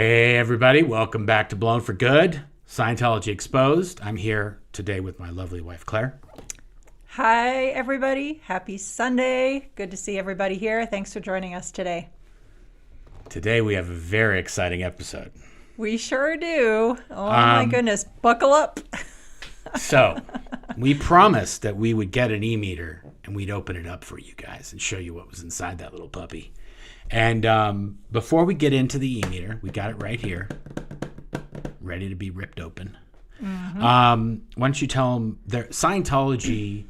Hey everybody, welcome back to Blown for Good, Scientology Exposed. I'm here today with my lovely wife, Claire. Hi everybody, happy Sunday. Good to see everybody here. Thanks for joining us today. Today we have a very exciting episode. We sure do. Oh my goodness, buckle up. So, we promised that we would get an e-meter and we'd open it up for you guys and show you what was inside that little puppy. And before we get into the e-meter, we got it right here, ready to be ripped open. Mm-hmm. Why don't you tell them, Scientology,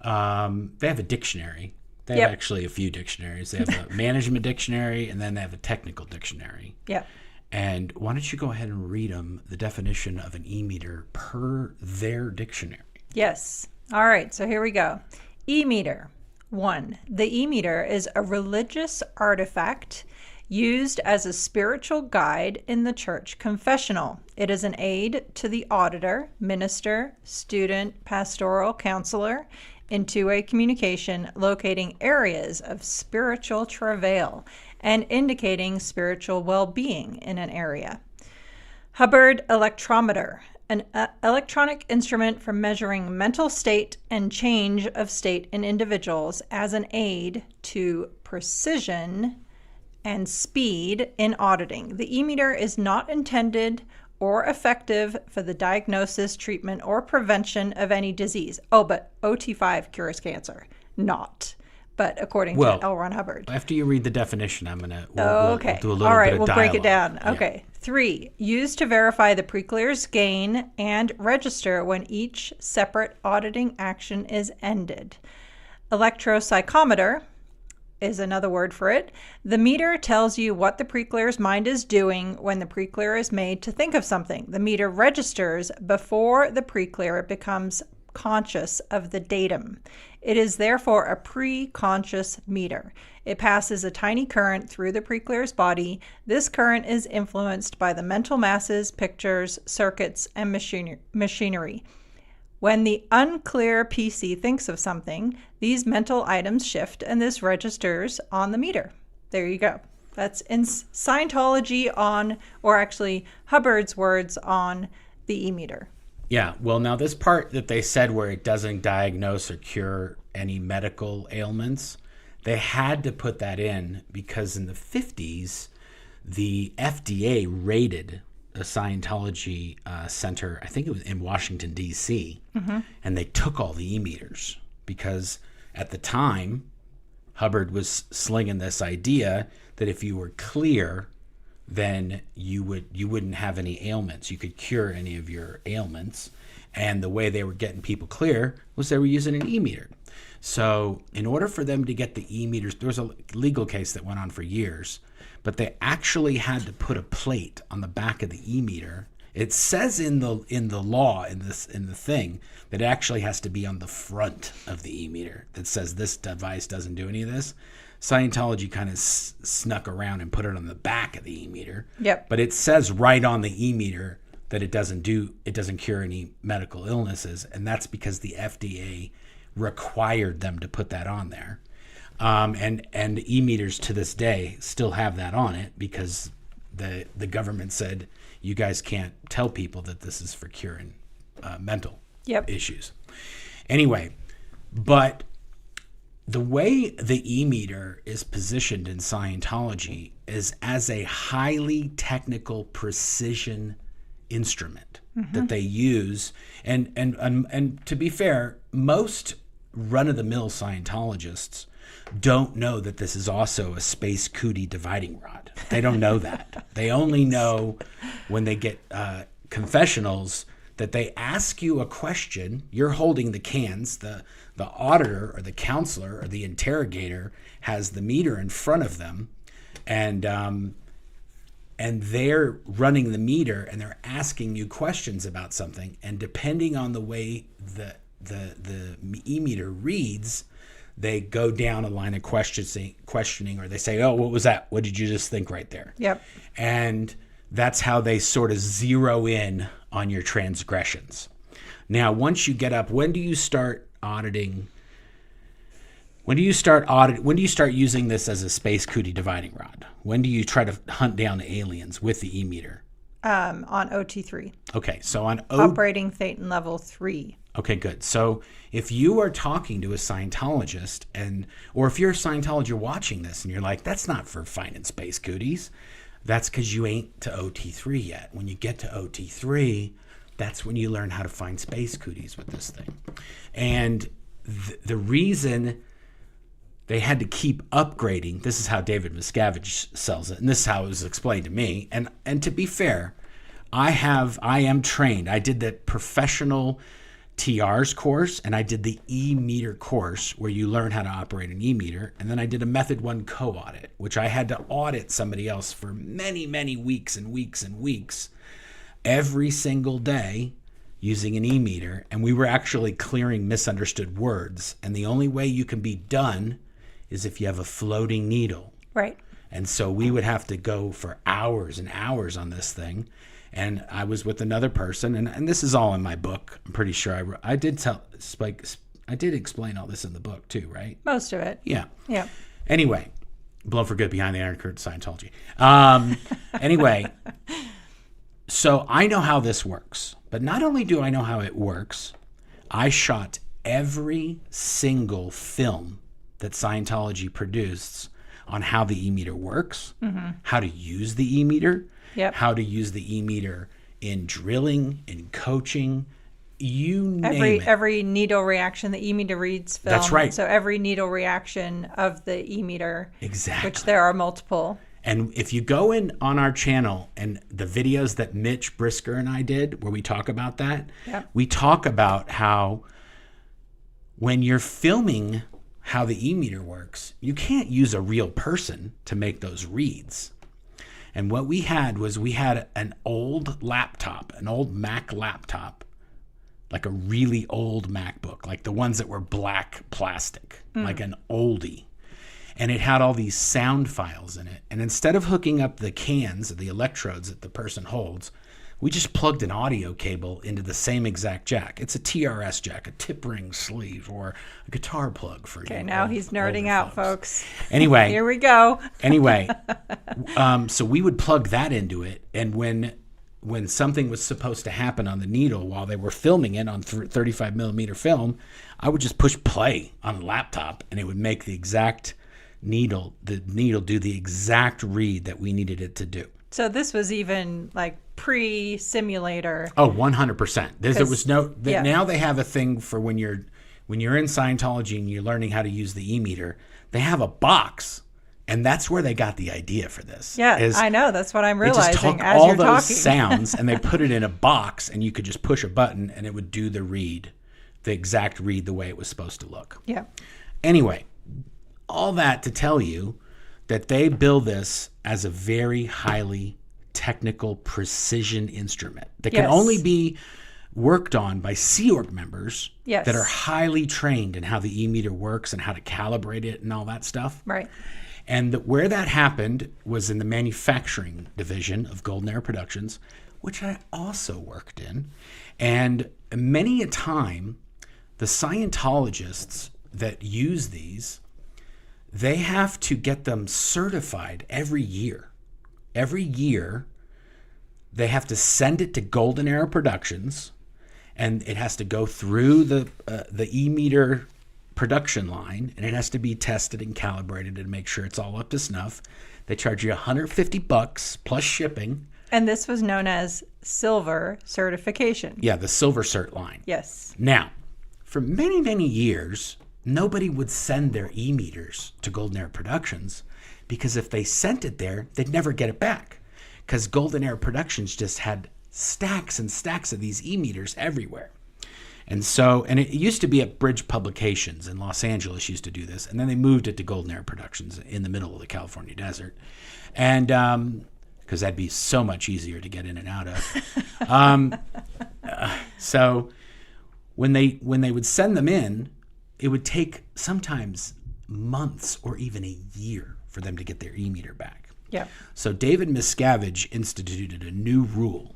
they have a dictionary. They have actually a few dictionaries. They have a management dictionary, and then they have a technical dictionary. Yep. And why don't you go ahead and read them the definition of an e-meter per their dictionary? Yes. All right, so here we go. E-meter. 1. The e-meter is a religious artifact used as a spiritual guide in the church confessional. It is an aid to the auditor, minister, student, pastoral counselor in two-way communication, locating areas of spiritual travail and indicating spiritual well-being in an area. Hubbard electrometer. An electronic instrument for measuring mental state and change of state in individuals as an aid to precision and speed in auditing. The e-meter is not intended or effective for the diagnosis, treatment, or prevention of any disease. Oh, but OT5 cures cancer. Not. But according to L. Ron Hubbard. After you read the definition, I'm going to we'll do a little bit of dialogue. We'll break it down. Okay. Yeah. 3, used to verify the pre-clear's gain and register when each separate auditing action is ended. Electropsychometer is another word for it. The meter tells you what the pre-clear's mind is doing when the pre-clear is made to think of something. The meter registers before the pre-clear becomes conscious of the datum. It is therefore a pre-conscious meter. It passes a tiny current through the pre-clear's body. This current is influenced by the mental masses, pictures, circuits, and machinery. When the unclear PC thinks of something, these mental items shift and this registers on the meter. There you go. That's in Scientology or actually Hubbard's words on the e-meter. Yeah, well, now this part that they said where it doesn't diagnose or cure any medical ailments, they had to put that in because in the 50s, the FDA raided a Scientology center, I think it was in Washington, D.C., and they took all the e-meters because at the time, Hubbard was slinging this idea that if you were clear, then you wouldn't have any ailments. You could cure any of your ailments. And the way they were getting people clear was they were using an e-meter. So in order for them to get the e-meters, there was a legal case that went on for years, but they actually had to put a plate on the back of the e-meter. It says in the law, in the thing, that it actually has to be on the front of the e-meter that says this device doesn't do any of this. Scientology kind of snuck around and put it on the back of the e-meter. Yep. But it says right on the e-meter that it doesn't cure any medical illnesses, and that's because the FDA required them to put that on there. And e-meters to this day still have that on it because the government said you guys can't tell people that this is for curing mental issues. Anyway, but the way the e-meter is positioned in Scientology is as a highly technical precision instrument that they use. And to be fair, most run-of-the-mill Scientologists don't know that this is also a space cootie dividing rod. They don't know that. They only know when they get confessionals that they ask you a question. You're holding the cans. The auditor or the counselor or the interrogator has the meter in front of them, and they're running the meter and they're asking you questions about something. And depending on the way the e-meter reads, they go down a line of questioning, or they say, "Oh, what was that? What did you just think right there?" Yep. And that's how they sort of zero in on your transgressions. Now, once you get up, when do you start auditing When do you start using this as a space cootie dividing rod? When do you try to hunt down aliens with the e-meter? On OT3. Okay, so on Operating Thetan level 3. Okay, good. So if you are talking to a Scientologist, or if you're a Scientologist watching this and you're like, that's not for finding space cooties, that's because you ain't to OT3 yet. When you get to OT3, that's when you learn how to find space cooties with this thing. And the reason they had to keep upgrading, this is how David Miscavige sells it, and this is how it was explained to me. And to be fair, I am trained. I did the professional TR's course, and I did the e-meter course where you learn how to operate an e-meter, and then I did a Method 1 co-audit, which I had to audit somebody else for many, many weeks and weeks and weeks, every single day using an e-meter, and we were actually clearing misunderstood words, and the only way you can be done is if you have a floating needle. Right. And so we would have to go for hours and hours on this thing. And I was with another person, and this is all in my book. I'm pretty sure I did explain all this in the book too, right? Most of it. Yeah. Yeah. Anyway, Blown for Good Behind the Iron Curtain Scientology. Anyway, so I know how this works. But not only do I know how it works, I shot every single film that Scientology produced on how the e-meter works, how to use the e-meter, how to use the e-meter in drilling, in coaching, you name it. Every needle reaction, the e-meter reads film. That's right. So every needle reaction of the e-meter, exactly, which there are multiple. And if you go in on our channel and the videos that Mitch Brisker and I did, where we talk about that, we talk about how when you're filming how the e-meter works, you can't use a real person to make those reads. And what we had was an old laptop, an old Mac laptop, like a really old MacBook, like the ones that were black plastic, like an oldie. And it had all these sound files in it. And instead of hooking up the cans, the electrodes that the person holds, we just plugged an audio cable into the same exact jack. It's a TRS jack, a tip ring sleeve, or a guitar plug for you. Okay, now he's nerding out, folks. Anyway. Here we go. Anyway, so we would plug that into it. And when something was supposed to happen on the needle while they were filming it on 35 millimeter film, I would just push play on the laptop, and it would make the needle do the exact read that we needed it to do. So this was even like pre-simulator. Oh, 100%. There was now they have a thing for when you're in Scientology and you're learning how to use the e-meter, they have a box, and that's where they got the idea for this. Yeah, I know. That's what I'm realizing they just took as all you're those talking. sounds and they put it in a box, and you could just push a button and it would do the read, the exact read the way it was supposed to look. Yeah. Anyway, all that to tell you that they build this as a very highly technical precision instrument that can only be worked on by Sea Org members that are highly trained in how the e-meter works and how to calibrate it and all that stuff. Right. And where that happened was in the manufacturing division of Golden Era Productions, which I also worked in. And many a time, the Scientologists that use these, they have to get them certified every year. Every year, they have to send it to Golden Era Productions, and it has to go through the e-meter production line, and it has to be tested and calibrated to make sure it's all up to snuff. They charge you $150 plus shipping. And this was known as silver certification. Yeah, the silver cert line. Yes. Now, for many, many years, nobody would send their e-meters to Golden Era Productions, because if they sent it there, they'd never get it back, because Golden Era Productions just had stacks and stacks of these e-meters everywhere. And so, and it used to be at Bridge Publications in Los Angeles used to do this, and then they moved it to Golden Era Productions in the middle of the California desert, and because that'd be so much easier to get in and out of. So when they would send them in, it would take sometimes months or even a year for them to get their e-meter back. Yeah. So David Miscavige instituted a new rule,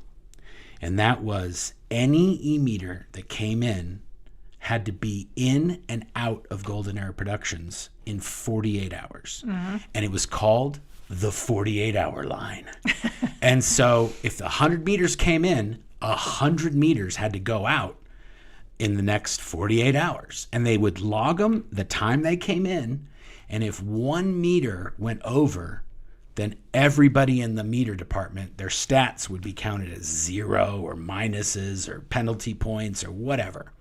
and that was any e-meter that came in had to be in and out of Golden Era Productions in 48 hours. And it was called the 48-hour line. And so if the 100 meters came in, 100 meters had to go out in the next 48 hours. And they would log them the time they came in. And if 1 meter went over, then everybody in the meter department, their stats would be counted as 0 or minuses or penalty points or whatever.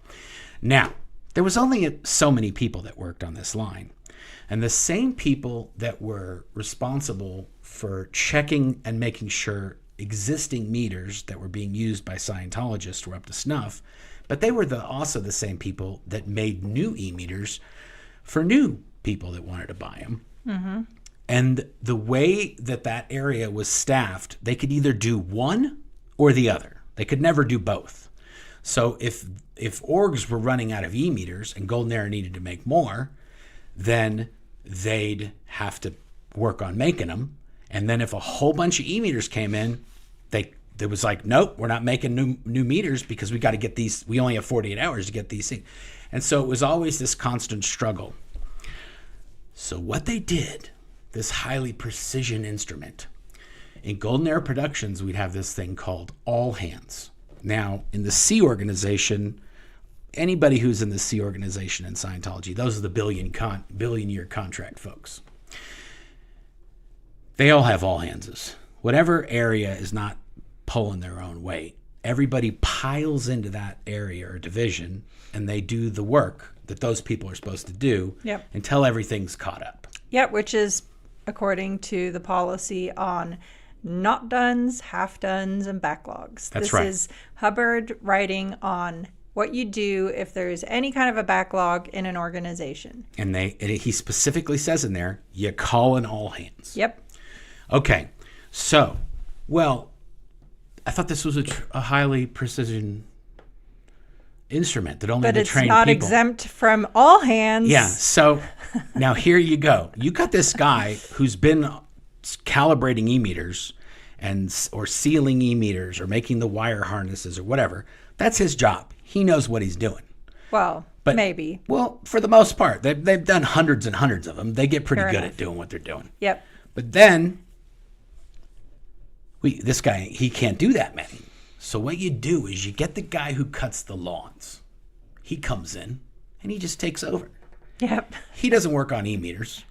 Now, there was only so many people that worked on this line. And the same people that were responsible for checking and making sure existing meters that were being used by Scientologists were up to snuff, but they were also the same people that made new e-meters for new people that wanted to buy them. And the way that area was staffed, they could either do one or the other. They could never do both. So if orgs were running out of e-meters and Golden Era needed to make more, then they'd have to work on making them. And then if a whole bunch of e-meters came in, there was like, nope, we're not making new meters because we got to get these. We only have 48 hours to get these things. And so it was always this constant struggle. So what they did, this highly precision instrument, in Golden Era Productions, we'd have this thing called all hands. Now, in the C organization, anybody who's in the C organization in Scientology, those are the billion-year contract folks. They all have all handses. Whatever area is not pulling their own weight, everybody piles into that area or division, and they do the work that those people are supposed to do until everything's caught up. Yep, which is according to the policy on not dones, half dones, and backlogs. That's right. This is Hubbard writing on what you do if there's any kind of a backlog in an organization. And he specifically says in there, you call in all hands. Yep. Okay. So, well, I thought this was a highly precision instrument that only but to it's train not people. Exempt from all hands. Yeah. So now here you go. You got this guy who's been calibrating e-meters or sealing e-meters or making the wire harnesses or whatever. That's his job. He knows what he's doing. Well, maybe. Well, for the most part, they've done hundreds and hundreds of them. They get pretty Fair good enough. at doing what they're doing. Yep. But then this guy, he can't do that many. So what you do is you get the guy who cuts the lawns. He comes in and he just takes over. Yep. He doesn't work on e-meters.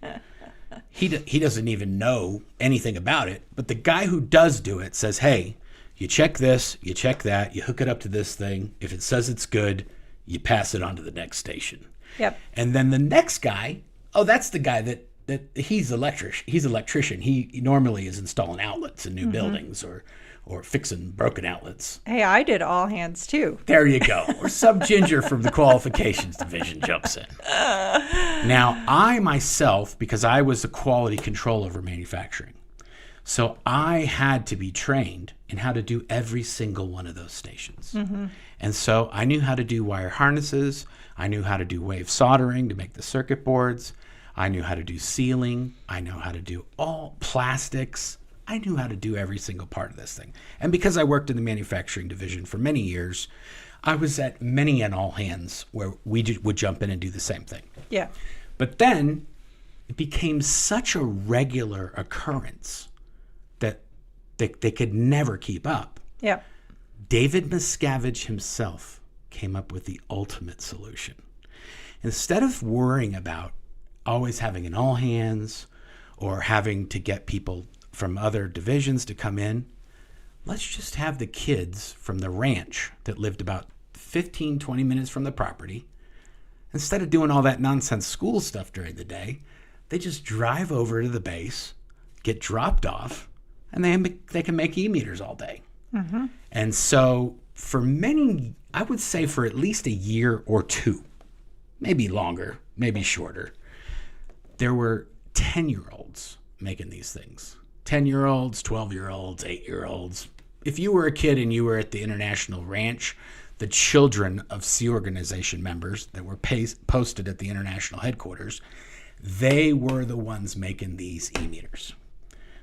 He doesn't even know anything about it. But the guy who does do it says, hey, you check this, you check that, you hook it up to this thing. If it says it's good, you pass it on to the next station. Yep. And then the next guy, that's the guy that he's electrician. He normally is installing outlets in new buildings or fixing broken outlets. Hey, I did all hands too. There you go. Or some ginger from the qualifications division jumps in. Now, I myself, because I was the quality control over manufacturing, so I had to be trained in how to do every single one of those stations. And so I knew how to do wire harnesses. I knew how to do wave soldering to make the circuit boards. I knew how to do sealing. I know how to do all plastics. I knew how to do every single part of this thing. And because I worked in the manufacturing division for many years, I was at many and all hands where we would jump in and do the same thing. Yeah. But then it became such a regular occurrence that they could never keep up. Yeah. David Miscavige himself came up with the ultimate solution. Instead of worrying about always having an all hands or having to get people from other divisions to come in, let's just have the kids from the ranch that lived about 15, 20 minutes from the property. Instead of doing all that nonsense school stuff during the day, they just drive over to the base, get dropped off, and they can make e-meters all day. And so for many, I would say for at least a year or two, maybe longer, maybe shorter, there were 10-year-olds making these things. 10-year-olds, 12-year-olds, 8-year-olds. If you were a kid and you were at the International Ranch, the children of Sea Organization members that were posted at the international headquarters, they were the ones making these e-meters.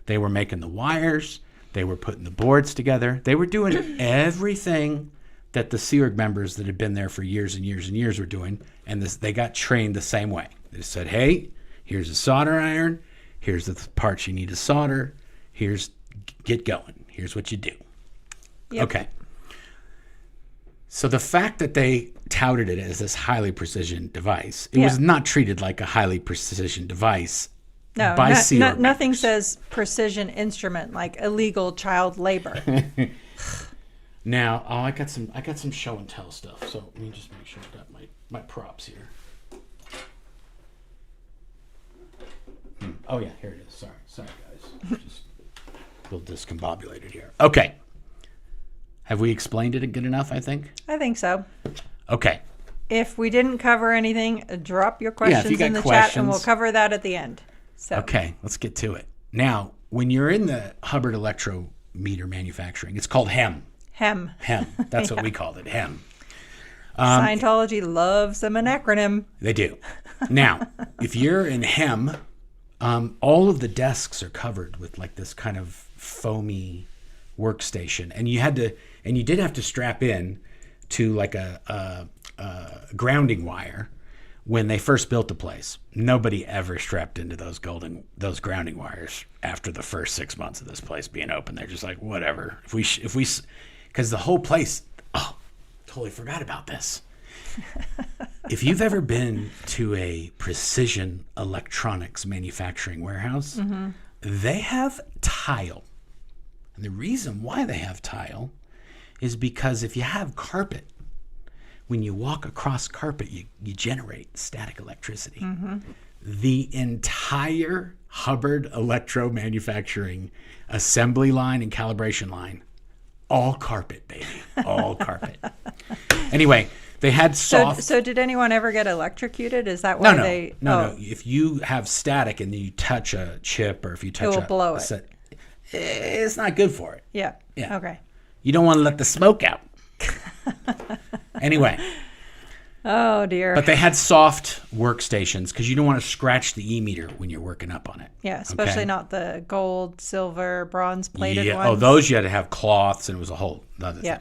They were making the wires. They were putting the boards together. They were doing everything that the Sea Org members that had been there for years and years and years were doing, and they got trained the same way. They said, hey, here's a solder iron, here's the parts you need to solder, get going, here's what you do. Yep. Okay. So the fact that they touted it as this highly precision device, it was not treated like a highly precision device. No, by Sea Org nothing members. says precision instrument like illegal child labor. Now, I got some show and tell stuff. So let me just make sure I've got my props here. Oh yeah, here it is. Sorry guys, just a little discombobulated here. Okay, have we explained it good enough? I think so. Okay. If we didn't cover anything, drop your questions in the chat, and we'll cover that at the end. So. Okay, let's get to it. Now, when you're in the Hubbard electrometer manufacturing, it's called HEM. HEM. That's what we called it, HEM. Scientology loves them an acronym. They do. Now, if you're in HEM, all of the desks are covered with like this kind of foamy workstation, and you did have to strap in to like a grounding wire when they first built the place. Nobody ever strapped into those grounding wires after the first 6 months of this place being open. They're just like, whatever. If we, because the whole place, totally forgot about this. If you've ever been to a precision electronics manufacturing warehouse, they have tile. And the reason why they have tile is because if you have carpet, when you walk across carpet, you generate static electricity. The entire Hubbard electro manufacturing assembly line and calibration line, all carpet, baby, all carpet. Anyway, they had soft. So did anyone ever get electrocuted? Is that why they? No. If you have static and you touch a chip, or if you touch it will blow it. It's not good for it. Yeah. Okay. You don't want to let the smoke out. Anyway. Oh dear. But they had soft workstations because you don't want to scratch the e-meter when you're working up on it. Yeah, especially not the gold, silver, bronze plated ones. Oh, those you had to have cloths, and it was a whole other thing.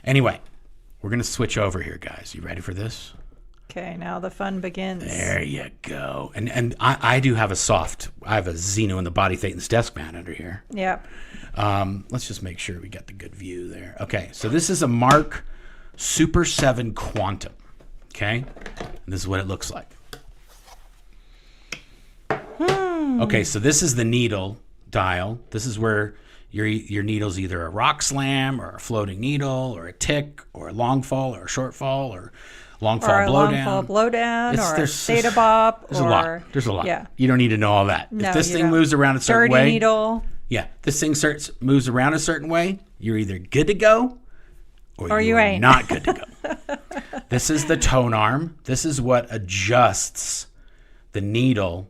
Anyway, we're going to switch over here, guys. You ready for this? Okay, now the fun begins. There you go. And I do have I have a Xeno in the Body Thetans desk mat under here. Yep. Let's just make sure we got the good view there. Okay, so this is a Mark Super 7 Quantum. Okay, and this is what it looks like. Okay, so this is the needle dial. This is where your needle's either a rock slam or a floating needle or a tick or a long fall or a short fall or long fall blowdown. Long fall blowdown or a theta bop. There's a lot. There's a lot. Yeah. You don't need to know all that. No, if this thing moves around a certain way. Dirty needle. Yeah, this thing moves around a certain way, you're either good to go or you ain't. Not good to go. This is the tone arm. This is what adjusts the needle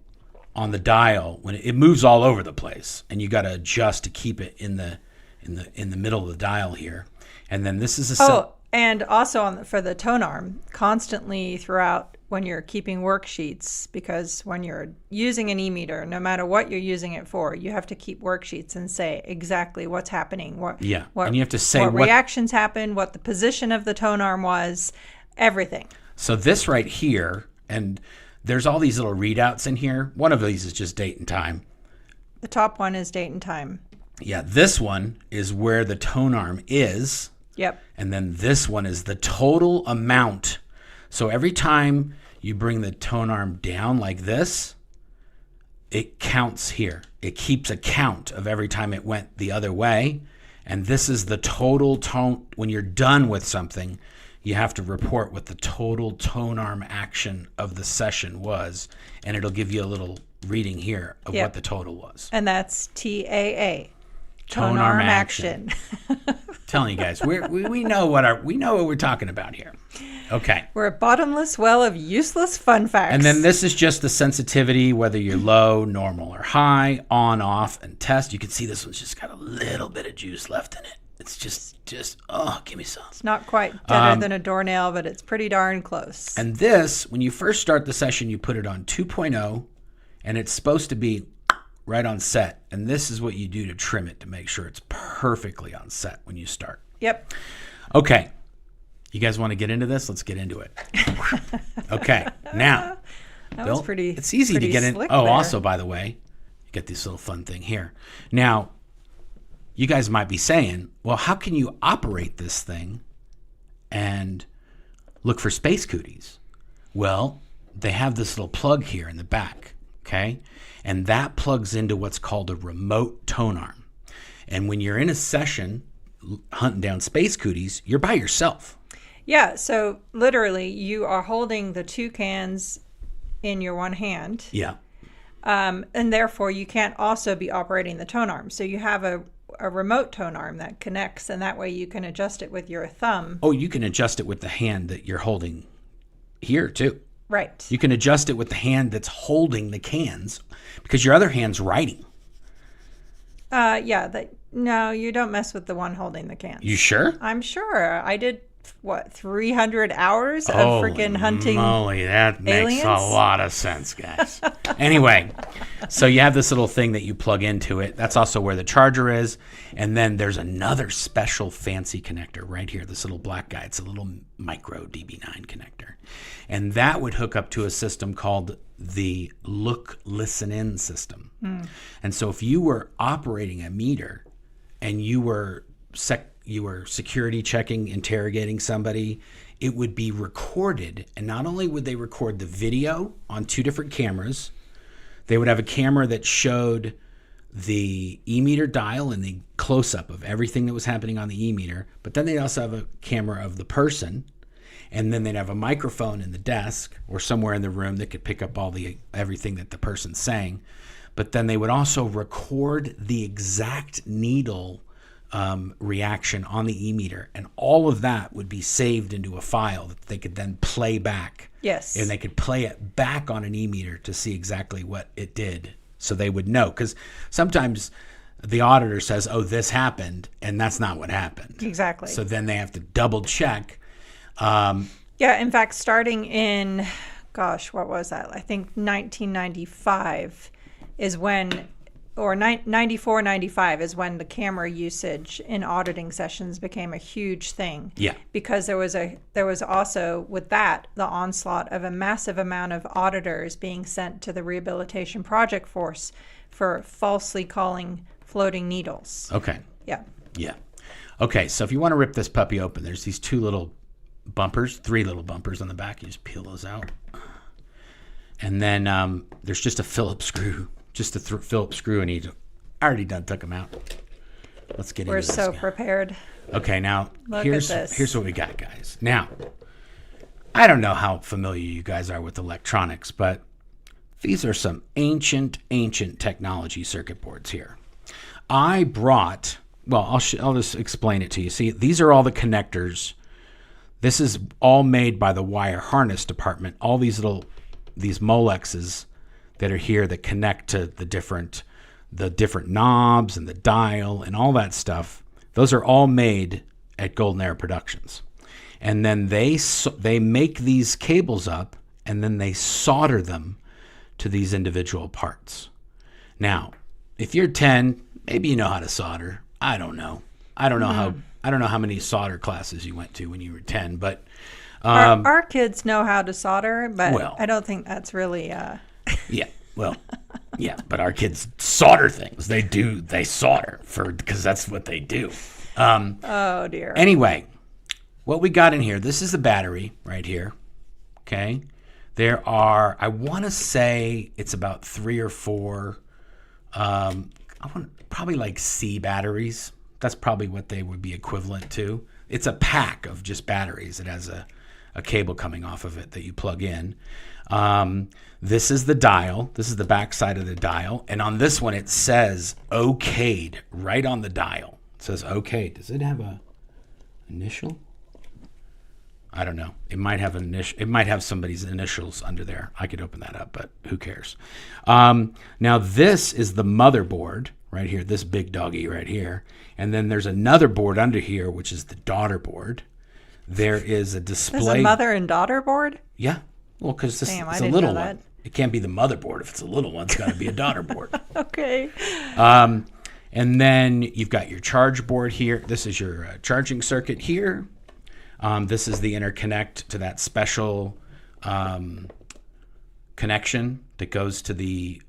on the dial when it moves all over the place, and you got to adjust to keep it in the middle of the dial here. And then this is and also for the tone arm, constantly throughout when you're keeping worksheets, because when you're using an e-meter, no matter what you're using it for, you have to keep worksheets and say exactly what's happening. And you have to say what reactions happened, what the position of the tone arm was, everything. So this right here, and there's all these little readouts in here. One of these is just date and time. The top one is date and time. Yeah, this one is where the tone arm is. Yep. And then this one is the total amount. So every time you bring the tone arm down like this, it counts here. It keeps a count of every time it went the other way. And this is the total tone. When you're done with something, you have to report what the total tone arm action of the session was. And it'll give you a little reading here of what the total was. And that's TAA. Tone arm action. Telling you guys, we know what we're talking about here. Okay. We're a bottomless well of useless fun facts. And then this is just the sensitivity, whether you're low, normal, or high, on, off, and test. You can see this one's just got a little bit of juice left in it. It's just give me some. It's not quite deader than a doornail, but it's pretty darn close. And this, when you first start the session, you put it on 2.0, and it's supposed to be right on set. And this is what you do to trim it to make sure it's perfectly on set when you start. Yep. Okay. You guys want to get into this? Let's get into it. Okay, now. That Bill, was pretty. It's easy to get in. Oh, there. also, by the way, you get this little fun thing here. Now, you guys might be saying, well, how can you operate this thing and look for space cooties? Well, they have this little plug here in the back, okay? And that plugs into what's called a remote tone arm. And when you're in a session hunting down space cooties, you're by yourself. Yeah, so literally you are holding the two cans in your one hand. Yeah. And therefore you can't also be operating the tone arm. So you have a remote tone arm that connects, and that way you can adjust it with your thumb. Oh, you can adjust it with the hand that you're holding here too. Right. You can adjust it with the hand that's holding the cans because your other hand's writing. Yeah. No, you don't mess with the one holding the cans. You sure? I'm sure. I did, 300 hours of Holy freaking hunting moly, that makes aliens? a lot of sense, guys. Anyway, so you have this little thing that you plug into it. That's also where the charger is. And then there's another special fancy connector right here, this little black guy. It's a little micro DB9 connector. And that would hook up to a system called the look, listen, in system. And so if you were operating a meter and you were security checking, interrogating somebody, it would be recorded. And not only would they record the video on two different cameras, they would have a camera that showed the e-meter dial and the close-up of everything that was happening on the e-meter, but then they'd also have a camera of the person, and then they'd have a microphone in the desk or somewhere in the room that could pick up everything that the person's saying. But then they would also record the exact needle reaction on the e-meter, and all of that would be saved into a file that they could then play back. Yes. And they could play it back on an e-meter to see exactly what it did, so they would know. Because sometimes the auditor says, oh, this happened, and that's not what happened. Exactly. So then they have to double check. Yeah, in fact, starting in, what was that? I think 1995 is when, or 94, 95 is when the camera usage in auditing sessions became a huge thing. Yeah. Because there was also with that the onslaught of a massive amount of auditors being sent to the rehabilitation project force for falsely calling floating needles. Okay. Yeah. Yeah. Okay, so if you want to rip this puppy open, there's these three little bumpers on the back. You just peel those out. And then there's just a Phillips screw. Just a Phillips screw, and I already took them out. Let's get into this. We're so prepared. Okay, now Look here's at this. Here's what we got, guys. Now, I don't know how familiar you guys are with electronics, but these are some ancient technology circuit boards here. I brought, I'll just explain it to you. See, these are all the connectors. This is all made by the wire harness department. All these Molexes that are here that connect to the different knobs and the dial and all that stuff. Those are all made at Golden Era Productions. And then they make these cables up, and then they solder them to these individual parts. Now, if you're 10, maybe you know how to solder. I don't know. I don't know how many solder classes you went to when you were 10, but our kids know how to solder, but well, I don't think that's really yeah. Well, yeah, but our kids solder things. They solder because that's what they do. Oh dear. Anyway, what we got in here, this is the battery right here. Okay. There are, I want to say it's about 3 or 4, probably like C batteries. That's probably what they would be equivalent to. It's a pack of just batteries. It has a cable coming off of it that you plug in. This is the dial. This is the back side of the dial. And on this one, it says okayed right on the dial. It says okayed. Does it have a initial? I don't know. It might have it might have somebody's initials under there. I could open that up, but who cares? Now this is the motherboard right here, this big doggy right here. And then there's another board under here, which is the daughter board. There is a display. There's a mother and daughter board? Yeah. Well, because this Damn, it's I a didn't little know one. that. It can't be the motherboard. If it's a little one, it's got to be a daughter board. Okay. And then you've got your charge board here. This is your charging circuit here. This is the interconnect to that special connection that goes to the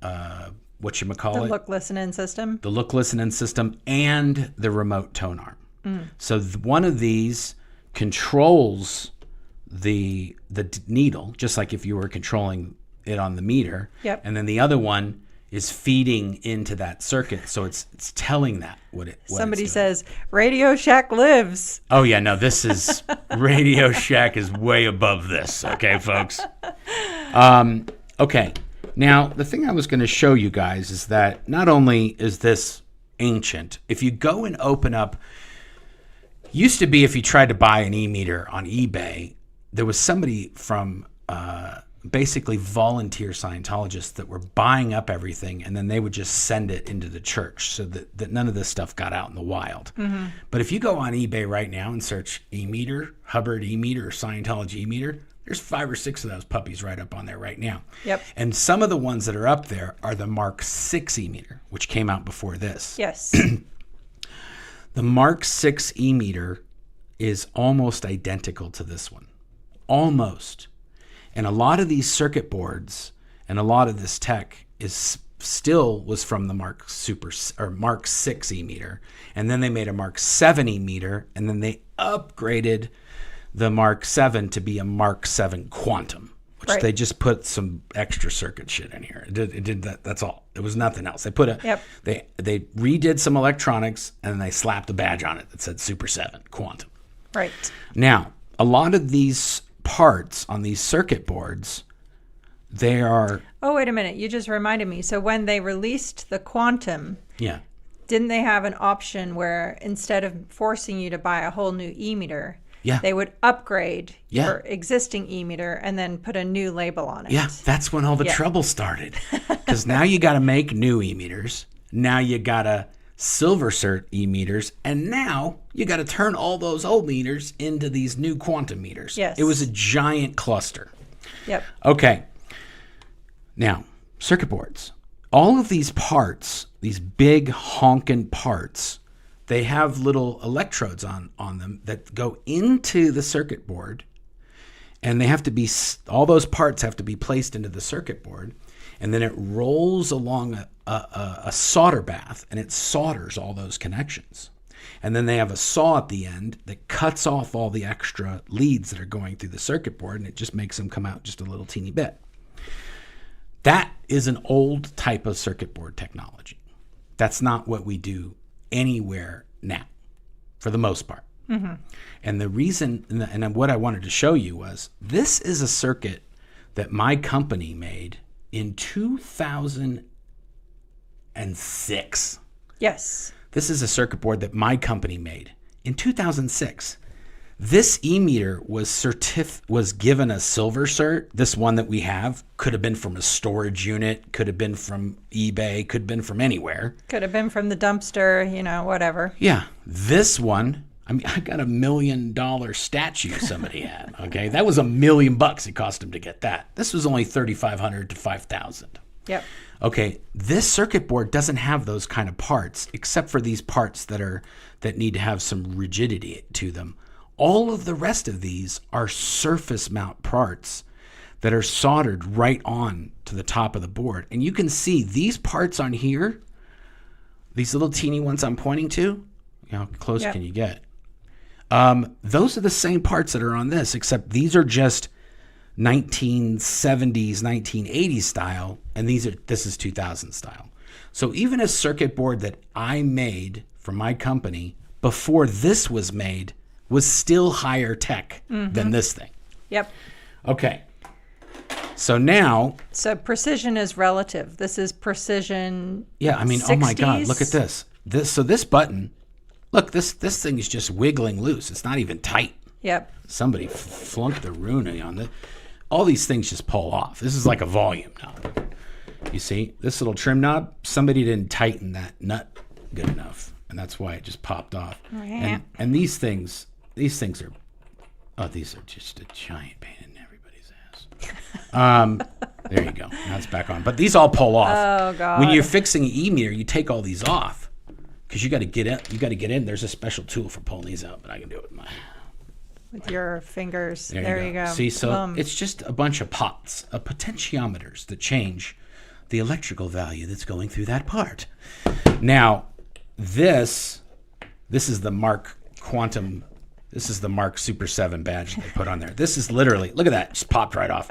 whatchamacallit? The look, listen, and system. The look, listen, and system, and the remote tone arm. So one of these controls the needle, just like if you were controlling it on the meter. Yep. And then the other one is feeding into that circuit, so it's telling that what Somebody it's doing. says Radio Shack lives. Oh yeah, no, this is Radio Shack is way above this. Okay, folks. Okay. Now, the thing I was going to show you guys is that not only is this ancient, if you go and open up, used to be if you tried to buy an e-meter on eBay, there was somebody from basically volunteer Scientologists that were buying up everything, and then they would just send it into the church so that none of this stuff got out in the wild. But if you go on eBay right now and search e-meter, Hubbard e-meter, or Scientology e-meter, there's 5 or 6 of those puppies right up on there right now. Yep. And some of the ones that are up there are the Mark VI e-meter, which came out before this. Yes. The Mark VI e-meter is almost identical to this one. Almost. And a lot of these circuit boards and a lot of this tech was from the Mark VI e-meter. And then they made a Mark VII e-meter, and then they upgraded the Mark VII to be a Mark VII Quantum, which Right. they just put some extra circuit shit in here. It did that. That's all. It was nothing else. They put they redid some electronics, and then they slapped a badge on it that said Super 7 Quantum. Right. Now, a lot of these parts on these circuit boards, they are... Oh, wait a minute. You just reminded me. So when they released the Quantum, Yeah. didn't they have an option where instead of forcing you to buy a whole new e-meter, Yeah. they would upgrade Yeah. your existing e-meter and then put a new label on it? Yeah, that's when all the trouble started. Because now you got to make new e-meters. Now you got to silver cert e-meters. And now you got to turn all those old meters into these new quantum meters. Yes. It was a giant cluster. Yep. Okay. Now, circuit boards. All of these parts, these big honking parts, they have little electrodes on them that go into the circuit board, and they have to be, all those parts have to be placed into the circuit board, and then it rolls along a solder bath, and it solders all those connections. And then they have a saw at the end that cuts off all the extra leads that are going through the circuit board, and it just makes them come out just a little teeny bit. That is an old type of circuit board technology. That's not what we do anywhere now, for the most part. Mm-hmm. And the reason, and what I wanted to show you was, this is a circuit that my company made in 2006. Yes. This is a circuit board that my company made in 2006. This e-meter was given a silver cert. This one that we have could have been from a storage unit, could have been from eBay, could have been from anywhere. Could have been from the dumpster, whatever. Yeah. This one, I mean, I got $1 million statue somebody had. Okay. That was $1 million it cost them to get that. This was only $3,500 to $5,000. Yep. Okay, this circuit board doesn't have those kind of parts, except for these parts that need to have some rigidity to them. All of the rest of these are surface mount parts that are soldered right on to the top of the board. And you can see these parts on here, these little teeny ones I'm pointing to, how close can you get? Those are the same parts that are on this, except these are just 1970s, 1980s style, and this is 2000 style. So even a circuit board that I made for my company before this was made was still higher tech than this thing. Yep. Okay. So now... So precision is relative. This is precision. Yeah, I mean, 60s. Oh my God, look at this. This button, look, this thing is just wiggling loose. It's not even tight. Yep. Somebody flunked the Rooney on this. All these things just pull off. This is like a volume knob. You see, this little trim knob, somebody didn't tighten that nut good enough, and that's why it just popped off. And these things are, these are just a giant pain in everybody's ass. There you go. Now it's back on. But these all pull off. Oh God. When you're fixing an e-meter, you take all these off because you got to get in. You got to get in. There's a special tool for pulling these out, but I can do it with my. with your fingers. There you go. See, so it's just a bunch of pots of potentiometers that change the electrical value that's going through that part. Now, this is the Mark Quantum. This is the Mark Super 7 badge they put on there. This is literally, look at that, just popped right off.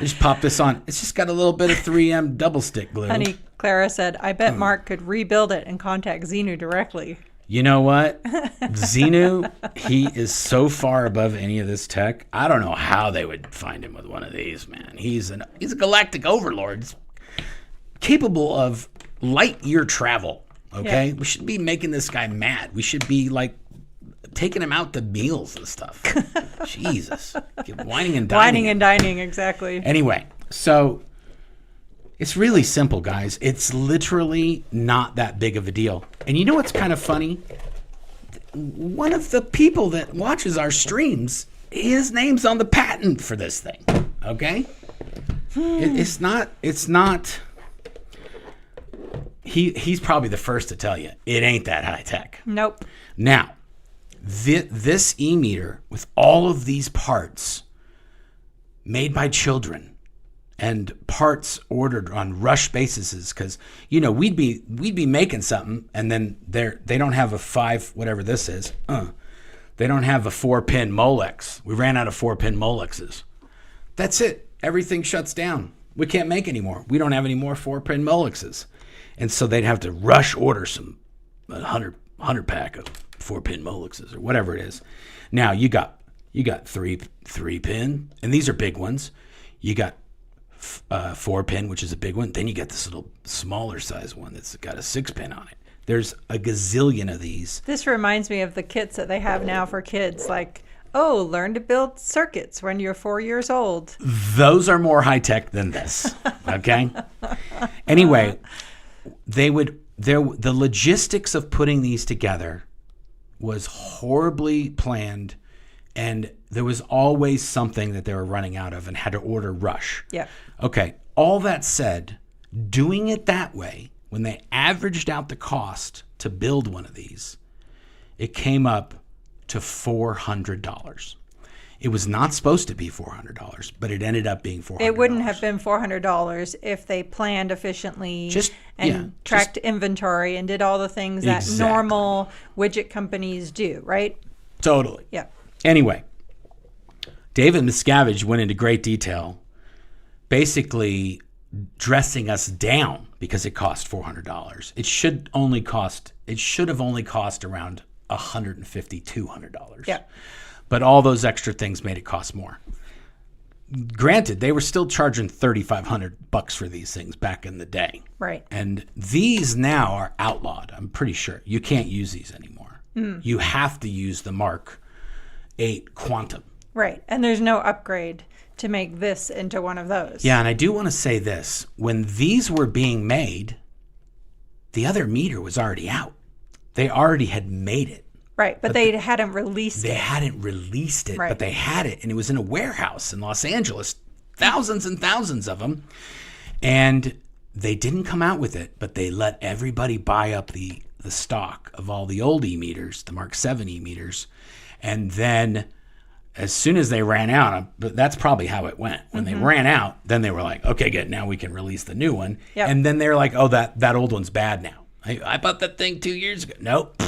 Just pop this on. It's just got a little bit of 3M double stick glue. Honey, Clara said, I bet Mark could rebuild it and contact Xenu directly. You know what? Xenu, he is so far above any of this tech. I don't know how they would find him with one of these, man. He's a galactic overlord. He's capable of light year travel. Okay? Yeah. We should be making this guy mad. We should be like taking him out to meals and stuff. Jesus. Whining and dining. Whining and dining, exactly. Anyway, so it's really simple, guys. It's literally not that big of a deal. And you know what's kind of funny? One of the people that watches our streams, his name's on the patent for this thing. Okay? It's not he's probably the first to tell you it ain't that high tech. Nope. Now, this e-meter with all of these parts made by children and parts ordered on rush basis, because we'd be making something and then they don't have a 5 whatever this is. They don't have a 4-pin Molex. We ran out of 4-pin Molexes. That's it. Everything shuts down. We can't make any more. We don't have any more 4-pin Molexes. And so they'd have to rush order some 100 pack of 4-pin Molexes or whatever it is. Now you got 3-pin, and these are big ones. You got 4-pin, which is a big one. Then you get this little smaller size one that's got a 6-pin on it. There's a gazillion of these. This reminds me of the kits that they have now for kids, like, learn to build circuits when you're 4 years old. Those are more high tech than this. Okay. Anyway, the logistics of putting these together was horribly planned, and there was always something that they were running out of and had to order rush. Yeah. Okay. All that said, doing it that way, when they averaged out the cost to build one of these, it came up to $400. It was not supposed to be $400, but it ended up being $400. It wouldn't have been $400 if they planned efficiently tracked inventory and did all the things that normal widget companies do, right? Totally. Yeah. Anyway, David Miscavige went into great detail, basically dressing us down because it cost $400. It should have only cost around $150, $200. Yeah. But all those extra things made it cost more. Granted, they were still charging $3,500 for these things back in the day. Right. And these now are outlawed. I'm pretty sure you can't use these anymore. You have to use the Mark 8 Quantum. Right. And there's no upgrade to make this into one of those. Yeah, and I do want to say this. When these were being made, the other meter was already out. They already had made it. Right, but they hadn't released it. They hadn't released it, right. But they had it, and it was in a warehouse in Los Angeles, thousands and thousands of them. And they didn't come out with it, but they let everybody buy up the stock of all the old e-meters, the Mark 7 e-meters. And then as soon as they ran out, but that's probably how it went. When they ran out, then they were like, okay, good, now we can release the new one. Yep. And then they're like, oh, that old one's bad now. I bought that thing 2 years ago. Nope,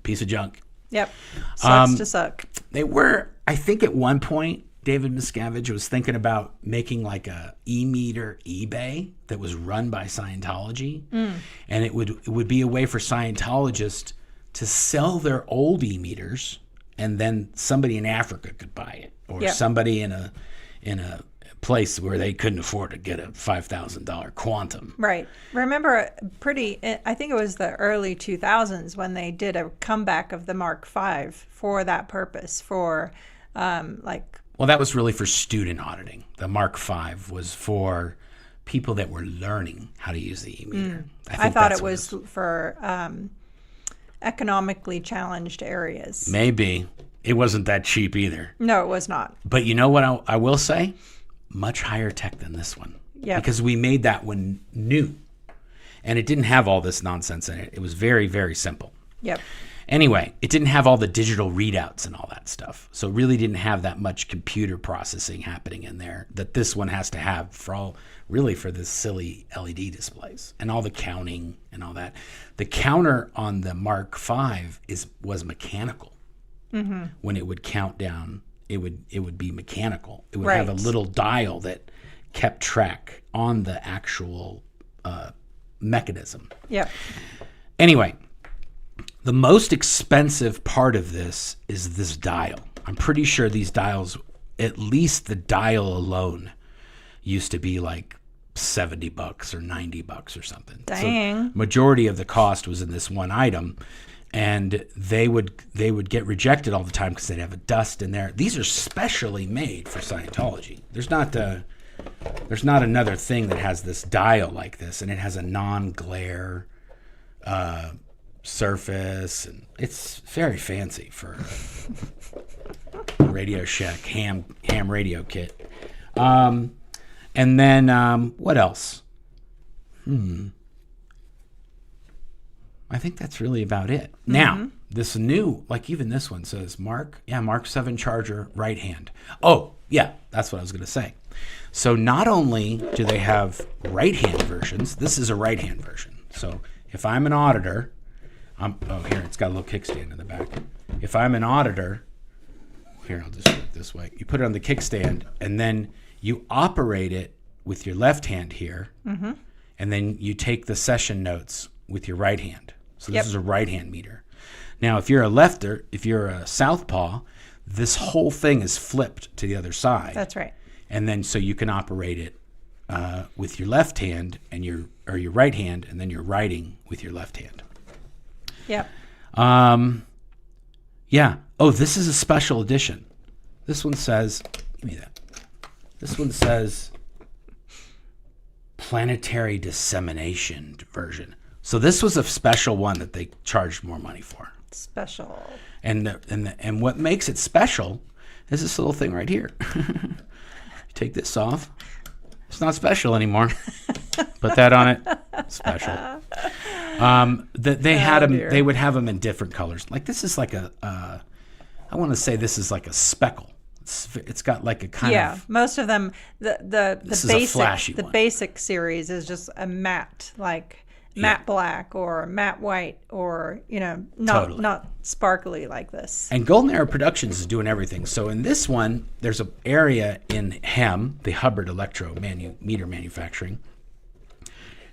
piece of junk. Yep. Sucks to suck. They were, I think at one point, David Miscavige was thinking about making like a e-meter eBay that was run by Scientology. And it would be a way for Scientologists to sell their old e-meters, and then somebody in Africa could buy it, or somebody in a place where they couldn't afford to get a $5,000 Quantum. Right. Remember, I think it was the early 2000s when they did a comeback of the Mark V for that purpose, for Well, that was really for student auditing. The Mark V was for people that were learning how to use the e-meter. I thought it was for economically challenged areas. Maybe. It wasn't that cheap either. No, it was not. But you know what I will say? Much higher tech than this one. Yeah. Because we made that one new. And it didn't have all this nonsense in it. It was very, very simple. Yep. Anyway, it didn't have all the digital readouts and all that stuff. So it really didn't have that much computer processing happening in there that this one has to have for this silly LED displays and all the counting and all that. The counter on the Mark V was mechanical. Mm-hmm. When it would count down, it would be mechanical. It would have a little dial that kept track on the actual mechanism. Yep. Anyway, the most expensive part of this is this dial. I'm pretty sure these dials, at least the dial alone, used to be like $70 or $90 or something. Dang. So majority of the cost was in this one item, and they would get rejected all the time because they'd have a dust in there. These are specially made for Scientology. There's not another thing that has this dial like this, and it has a non-glare surface, and it's very fancy for a Radio Shack ham radio kit. And then what else? I think that's really about it. Mm-hmm. Now, this new, like even this one says Mark 7 charger, right hand. Oh, yeah, that's what I was going to say. So not only do they have right hand versions, this is a right hand version. So if I'm an auditor, here, it's got a little kickstand in the back. If I'm an auditor, here, I'll just do it this way. You put it on the kickstand, and then you operate it with your left hand here, and then you take the session notes with your right hand. So this is a right hand meter. Now, if you're a southpaw, this whole thing is flipped to the other side. That's right. And then so you can operate it with your left hand and your right hand, and then you're writing with your left hand. Yep. Yeah. Oh, this is a special edition. This one says, give me that. This one says planetary dissemination version. So this was a special one that they charged more money for. Special. And what makes it special is this little thing right here. Take this off. It's not special anymore. Put that on it. Special. They had them. Dear. They would have them in different colors. Like this is like I want to say this is like a speckle. It's got like a kind of. Yeah, most of them. The basic series is just a matte, like matte black or matte white, or not sparkly like this. And Golden Era Productions is doing everything. So in this one, there's an area in HEM, the Hubbard Electro Meter Manufacturing,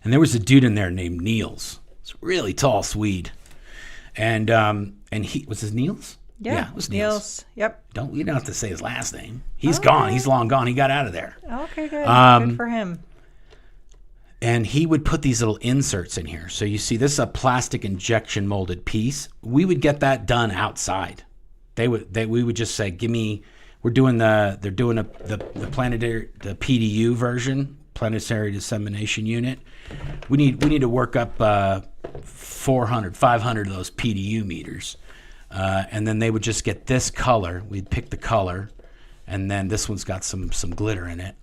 and there was a dude in there named Niels. It's a really tall Swede, and he was his Niels. Yeah, it was Niels. Yep. You don't have to say his last name. He's gone. He's long gone. He got out of there. Okay, good. Good for him. And he would put these little inserts in here. So you see, this is a plastic injection molded piece. We would get that done outside. We would just say, they're doing the PDU version, planetary dissemination unit. We need to work up 400, 500 of those PDU meters. And then they would just get this color. We'd pick the color, and then this one's got some glitter in it.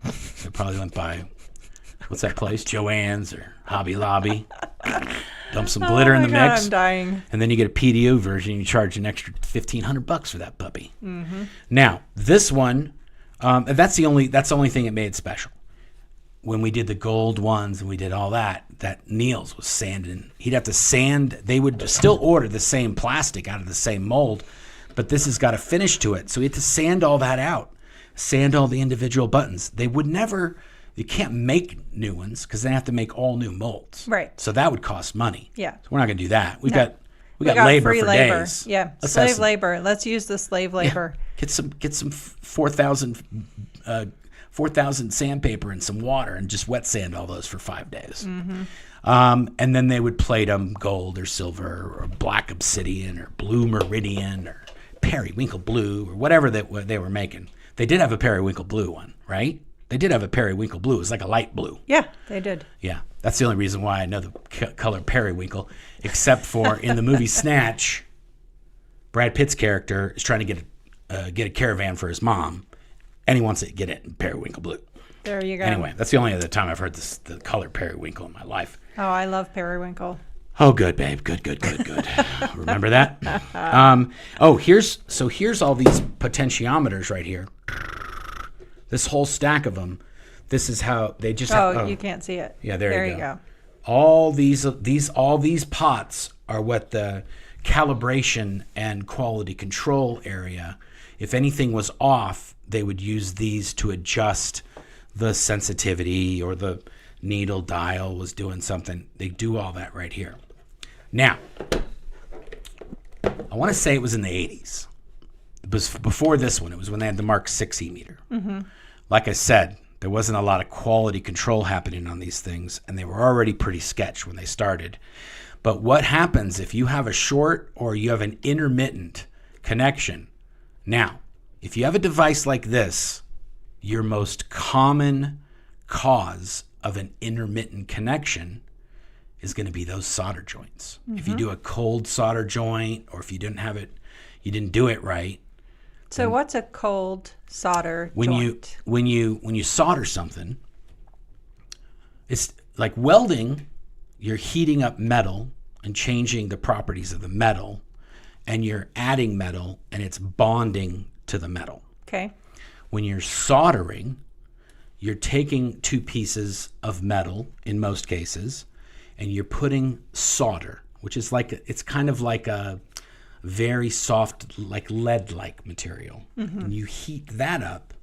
They probably went by, what's that place? Joann's or Hobby Lobby. Dump some glitter in the mix. I'm dying. And then you get a PDU version. You charge an extra $1,500 for that puppy. Mm-hmm. Now this one, that's the only thing that made it special. When we did the gold ones and we did all that Niels was sanding. He'd have to sand. They would still order the same plastic out of the same mold, but this has got a finish to it. So he had to sand all that out, sand all the individual buttons. They would never, you can't make new ones because they have to make all new molds. Right. So that would cost money. Yeah. So we're not going to do that. We got labor free for labor. days. Yeah. Slave labor. Let's use the slave labor. Yeah. Get some 4,000 sandpaper and some water and just wet sand all those for 5 days. Mm-hmm. And then they would plate them gold or silver or black obsidian or blue meridian or periwinkle blue or whatever they were making. They did have a periwinkle blue one, right? They did have a periwinkle blue. It was like a light blue. Yeah, they did. Yeah, that's the only reason why I know the color periwinkle, except for in the movie Snatch, Brad Pitt's character is trying to get a caravan for his mom, and he wants to get it in periwinkle blue. There you go. Anyway, that's the only other time I've heard the color periwinkle in my life. Oh, I love periwinkle. Oh, good, babe. Good. Remember that? Here's all these potentiometers right here. This whole stack of them. This is how they just. You can't see it. Yeah, there you go. All these pots are what the calibration and quality control area. If anything was off, they would use these to adjust the sensitivity, or the needle dial was doing something. They do all that right here. Now, I want to say it was in the 80s. It was before this one. It was when they had the Mark 6 e-meter. Mm-hmm. Like I said, there wasn't a lot of quality control happening on these things, and they were already pretty sketch when they started. But what happens if you have a short or you have an intermittent connection? Now, if you have a device like this, your most common cause of an intermittent connection is going to be those solder joints. Mm-hmm. If you do a cold solder joint, or if you didn't have it, you didn't do it right. So what's a cold solder joint? When you solder something, it's like welding. You're heating up metal and changing the properties of the metal, and you're adding metal, and it's bonding to the metal. Okay. When you're soldering, you're taking two pieces of metal in most cases, and you're putting solder, which is it's kind of like a very soft, like lead-like material. Mm-hmm. And you heat that up.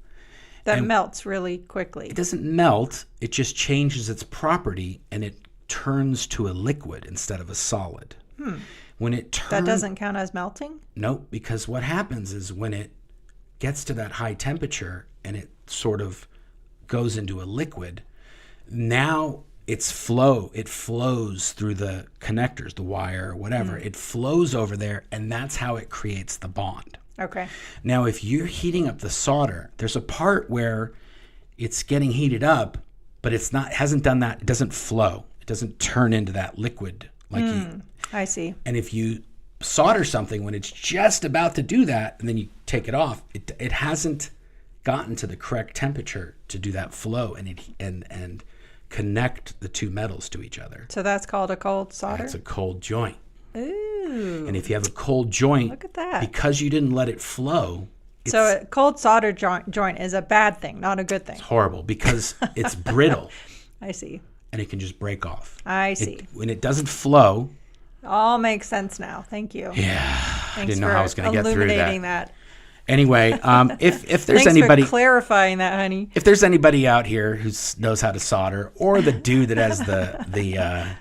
That melts really quickly. It doesn't melt. It just changes its property, and it turns to a liquid instead of a solid. When it turns... That doesn't count as melting? Nope, because what happens is when it gets to that high temperature and it sort of goes into a liquid, now it flows through the connectors, the wire or whatever. It flows over there, and that's how it creates the bond. Okay. Now, if you're heating up the solder, there's a part where it's getting heated up, but hasn't done that. It doesn't flow. It doesn't turn into that liquid I see. And if you solder something when it's just about to do that, and then you take it off, it hasn't gotten to the correct temperature to do that flow and connect the two metals to each other. So that's called a cold solder? That's a cold joint. Ooh. And if you have a cold joint, look at that, because you didn't let it flow. So a cold solder joint is a bad thing, not a good thing. It's horrible because it's brittle. I see. And it can just break off. I see. When it doesn't flow. All makes sense now. Thank you. Yeah. Thanks I didn't know how I was going to get through illuminating that. Anyway, if there's Thanks anybody for clarifying that, honey. If there's anybody out here who knows how to solder, or the dude that has the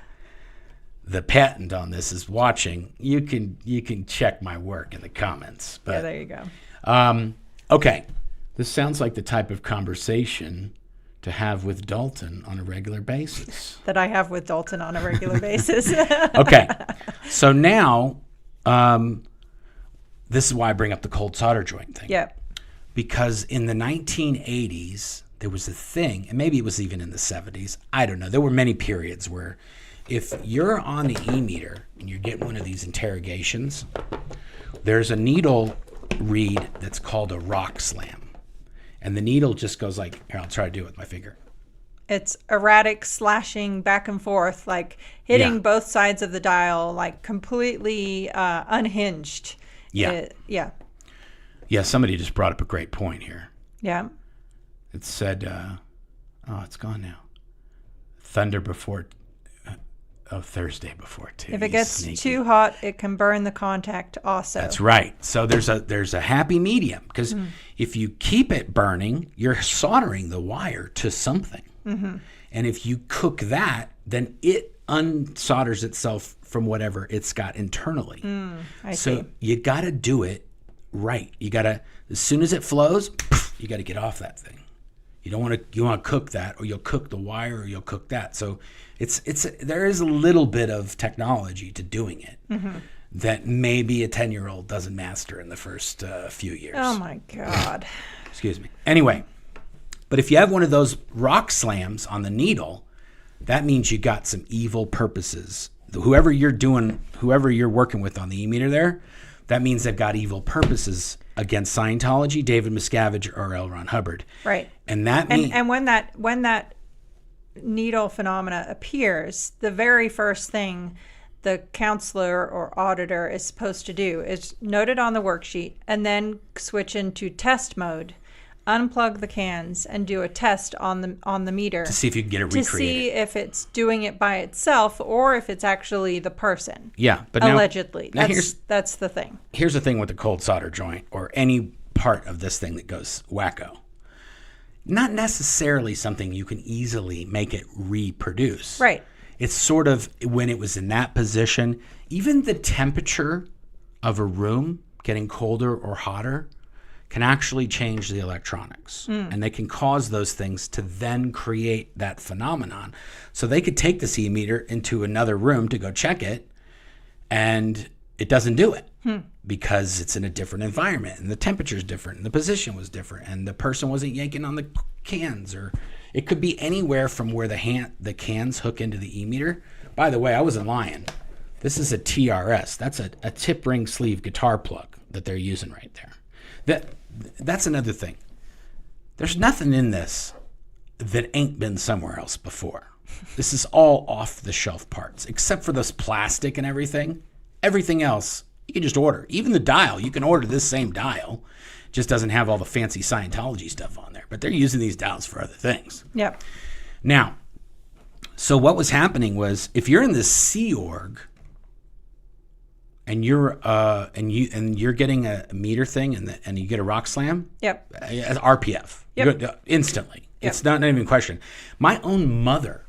patent on this is watching, you can check my work in the comments. But, yeah, there you go. Okay, this sounds like the type of conversation to have with Dalton on a regular basis. That I have with Dalton on a regular basis. Okay, so now. This is why I bring up the cold solder joint thing. Yep. Because in the 1980s, there was a thing, and maybe it was even in the 70s. I don't know. There were many periods where if you're on the e-meter and you're getting one of these interrogations, there's a needle read that's called a rock slam. And the needle just goes like, here, I'll try to do it with my finger. It's erratic slashing back and forth, like hitting both sides of the dial, like completely unhinged. Yeah. Yeah, somebody just brought up a great point here. Yeah. It said, it's gone now. Thursday before too. If it gets too hot, it can burn the contact also. That's right. So there's a happy medium, because if you keep it burning, you're soldering the wire to something. Mm-hmm. And if you cook that, then it unsolders itself from whatever it's got internally. I see. You got to do it right. You got to, as soon as it flows, you got to get off that thing. You want to cook that, or you'll cook the wire, or you'll cook that. So there is a little bit of technology to doing it that maybe a 10-year-old doesn't master in the first few years. Oh my God. Excuse me. Anyway, but if you have one of those rock slams on the needle, that means you got some evil purposes. Whoever you're working with on the e-meter there, that means they've got evil purposes against Scientology, David Miscavige, or L. Ron Hubbard. Right. And that means, and when that needle phenomena appears, the very first thing the counselor or auditor is supposed to do is note it on the worksheet and then switch into test mode, unplug the cans, and do a test on the meter to see if you can get it to recreated. see if it's doing it by itself or if it's actually the person. Yeah, but now, allegedly. now That's the thing. Here's the thing with the cold solder joint or any part of this thing that goes wacko. Not necessarily something you can easily make it reproduce. Right. It's sort of when it was in that position, even the temperature of a room getting colder or hotter can actually change the electronics. And they can cause those things to then create that phenomenon. So they could take this e-meter into another room to go check it, and it doesn't do it because it's in a different environment, and the temperature is different, and the position was different, and the person wasn't yanking on the cans, or it could be anywhere from where the cans hook into the e-meter. By the way, I wasn't lying. This is a TRS. That's a tip ring sleeve guitar plug that they're using right there. That's another thing. There's nothing in this that ain't been somewhere else before. This is all off the shelf parts, except for this plastic and everything. Everything else, you can just order. Even the dial, you can order this same dial. Just doesn't have all the fancy Scientology stuff on there. But they're using these dials for other things. Yep. Now, so what was happening was if you're in the Sea Org, and you're getting a meter thing and you get a rock slam. Yep. RPF. Yep. Instantly. Yep. It's not even a question. My own mother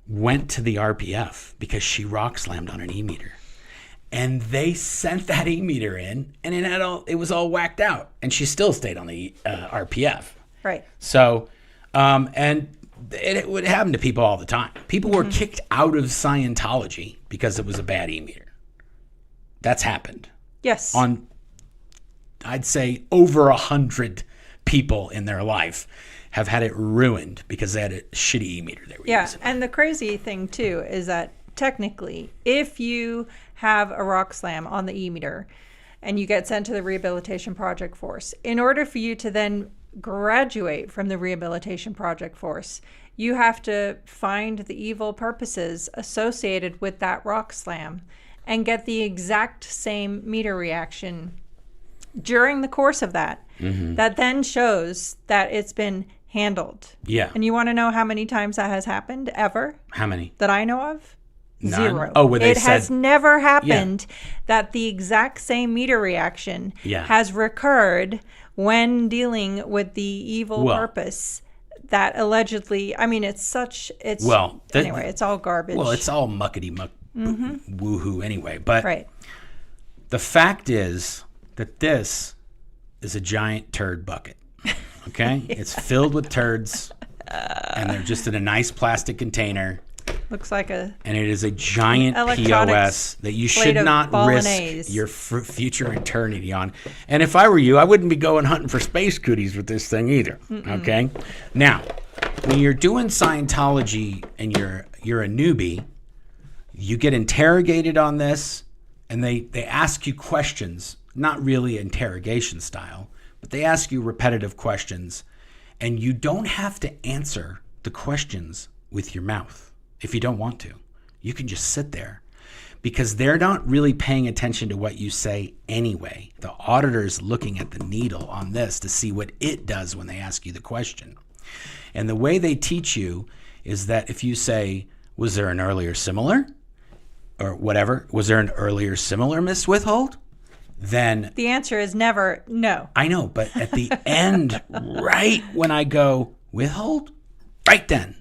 went to the RPF because she rock slammed on an e-meter. And they sent that e-meter in, and it was all whacked out. And she still stayed on the RPF. Right. So, and it would happen to people all the time. People were kicked out of Scientology because it was a bad e-meter. That's happened. Yes. On, I'd say, over 100 people in their life have had it ruined because they had a shitty e-meter they were using. And the crazy thing, too, is that technically, if you have a rock slam on the e-meter and you get sent to the Rehabilitation Project Force, in order for you to then graduate from the Rehabilitation Project Force, you have to find the evil purposes associated with that rock slam and get the exact same meter reaction during the course of that. That then shows that it's been handled. Yeah. And you want to know how many times that has happened ever? How many? That I know of? None? 0. Oh, where they it said, has never happened that the exact same meter reaction has recurred when dealing with the evil purpose that allegedly, I mean, it's anyway, it's all garbage. Well, it's all muckety-muck woohoo anyway. But right. The fact is that this is a giant turd bucket. Okay? It's filled with turds, and they're just in a nice plastic container. Looks like and it is a giant POS that you should not risk your future eternity on. And if I were you, I wouldn't be going hunting for space cooties with this thing either. Okay? Now, when you're doing Scientology and you're a newbie, you get interrogated on this, and they ask you questions, not really interrogation style, but they ask you repetitive questions, and you don't have to answer the questions with your mouth if you don't want to. You can just sit there because they're not really paying attention to what you say anyway. The auditor's looking at the needle on this to see what it does when they ask you the question. And the way they teach you is that if you say, was there an earlier similar? Or whatever, was there an earlier similar, Miss Withhold? Then the answer is never no. I know, but at the end, right when I go withhold, right then,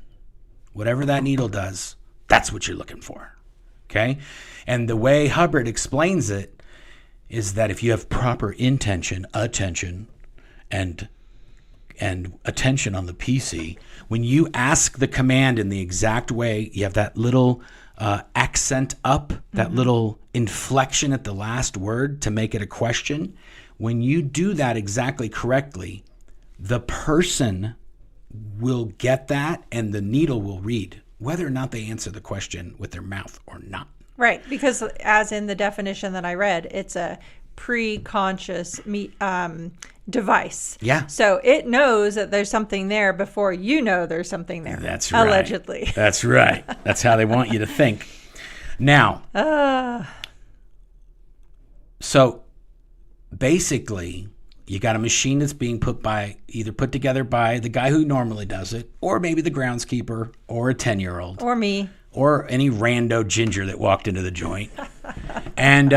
whatever that needle does, that's what you're looking for. Okay? And the way Hubbard explains it is that if you have proper intention, attention, and attention on the PC, when you ask the command in the exact way, you have that little accent up, that little inflection at the last word to make it a question. When you do that exactly correctly, the person will get that and the needle will read whether or not they answer the question with their mouth or not. Right, because as in the definition that I read, it's a pre-conscious device. Yeah. So it knows that there's something there before you know there's something there. That's right. Allegedly. That's right. That's how they want you to think. Now, so basically, you got a machine that's being put together by the guy who normally does it, or maybe the groundskeeper, or a 10-year-old, Or me. or any rando ginger that walked into the joint, and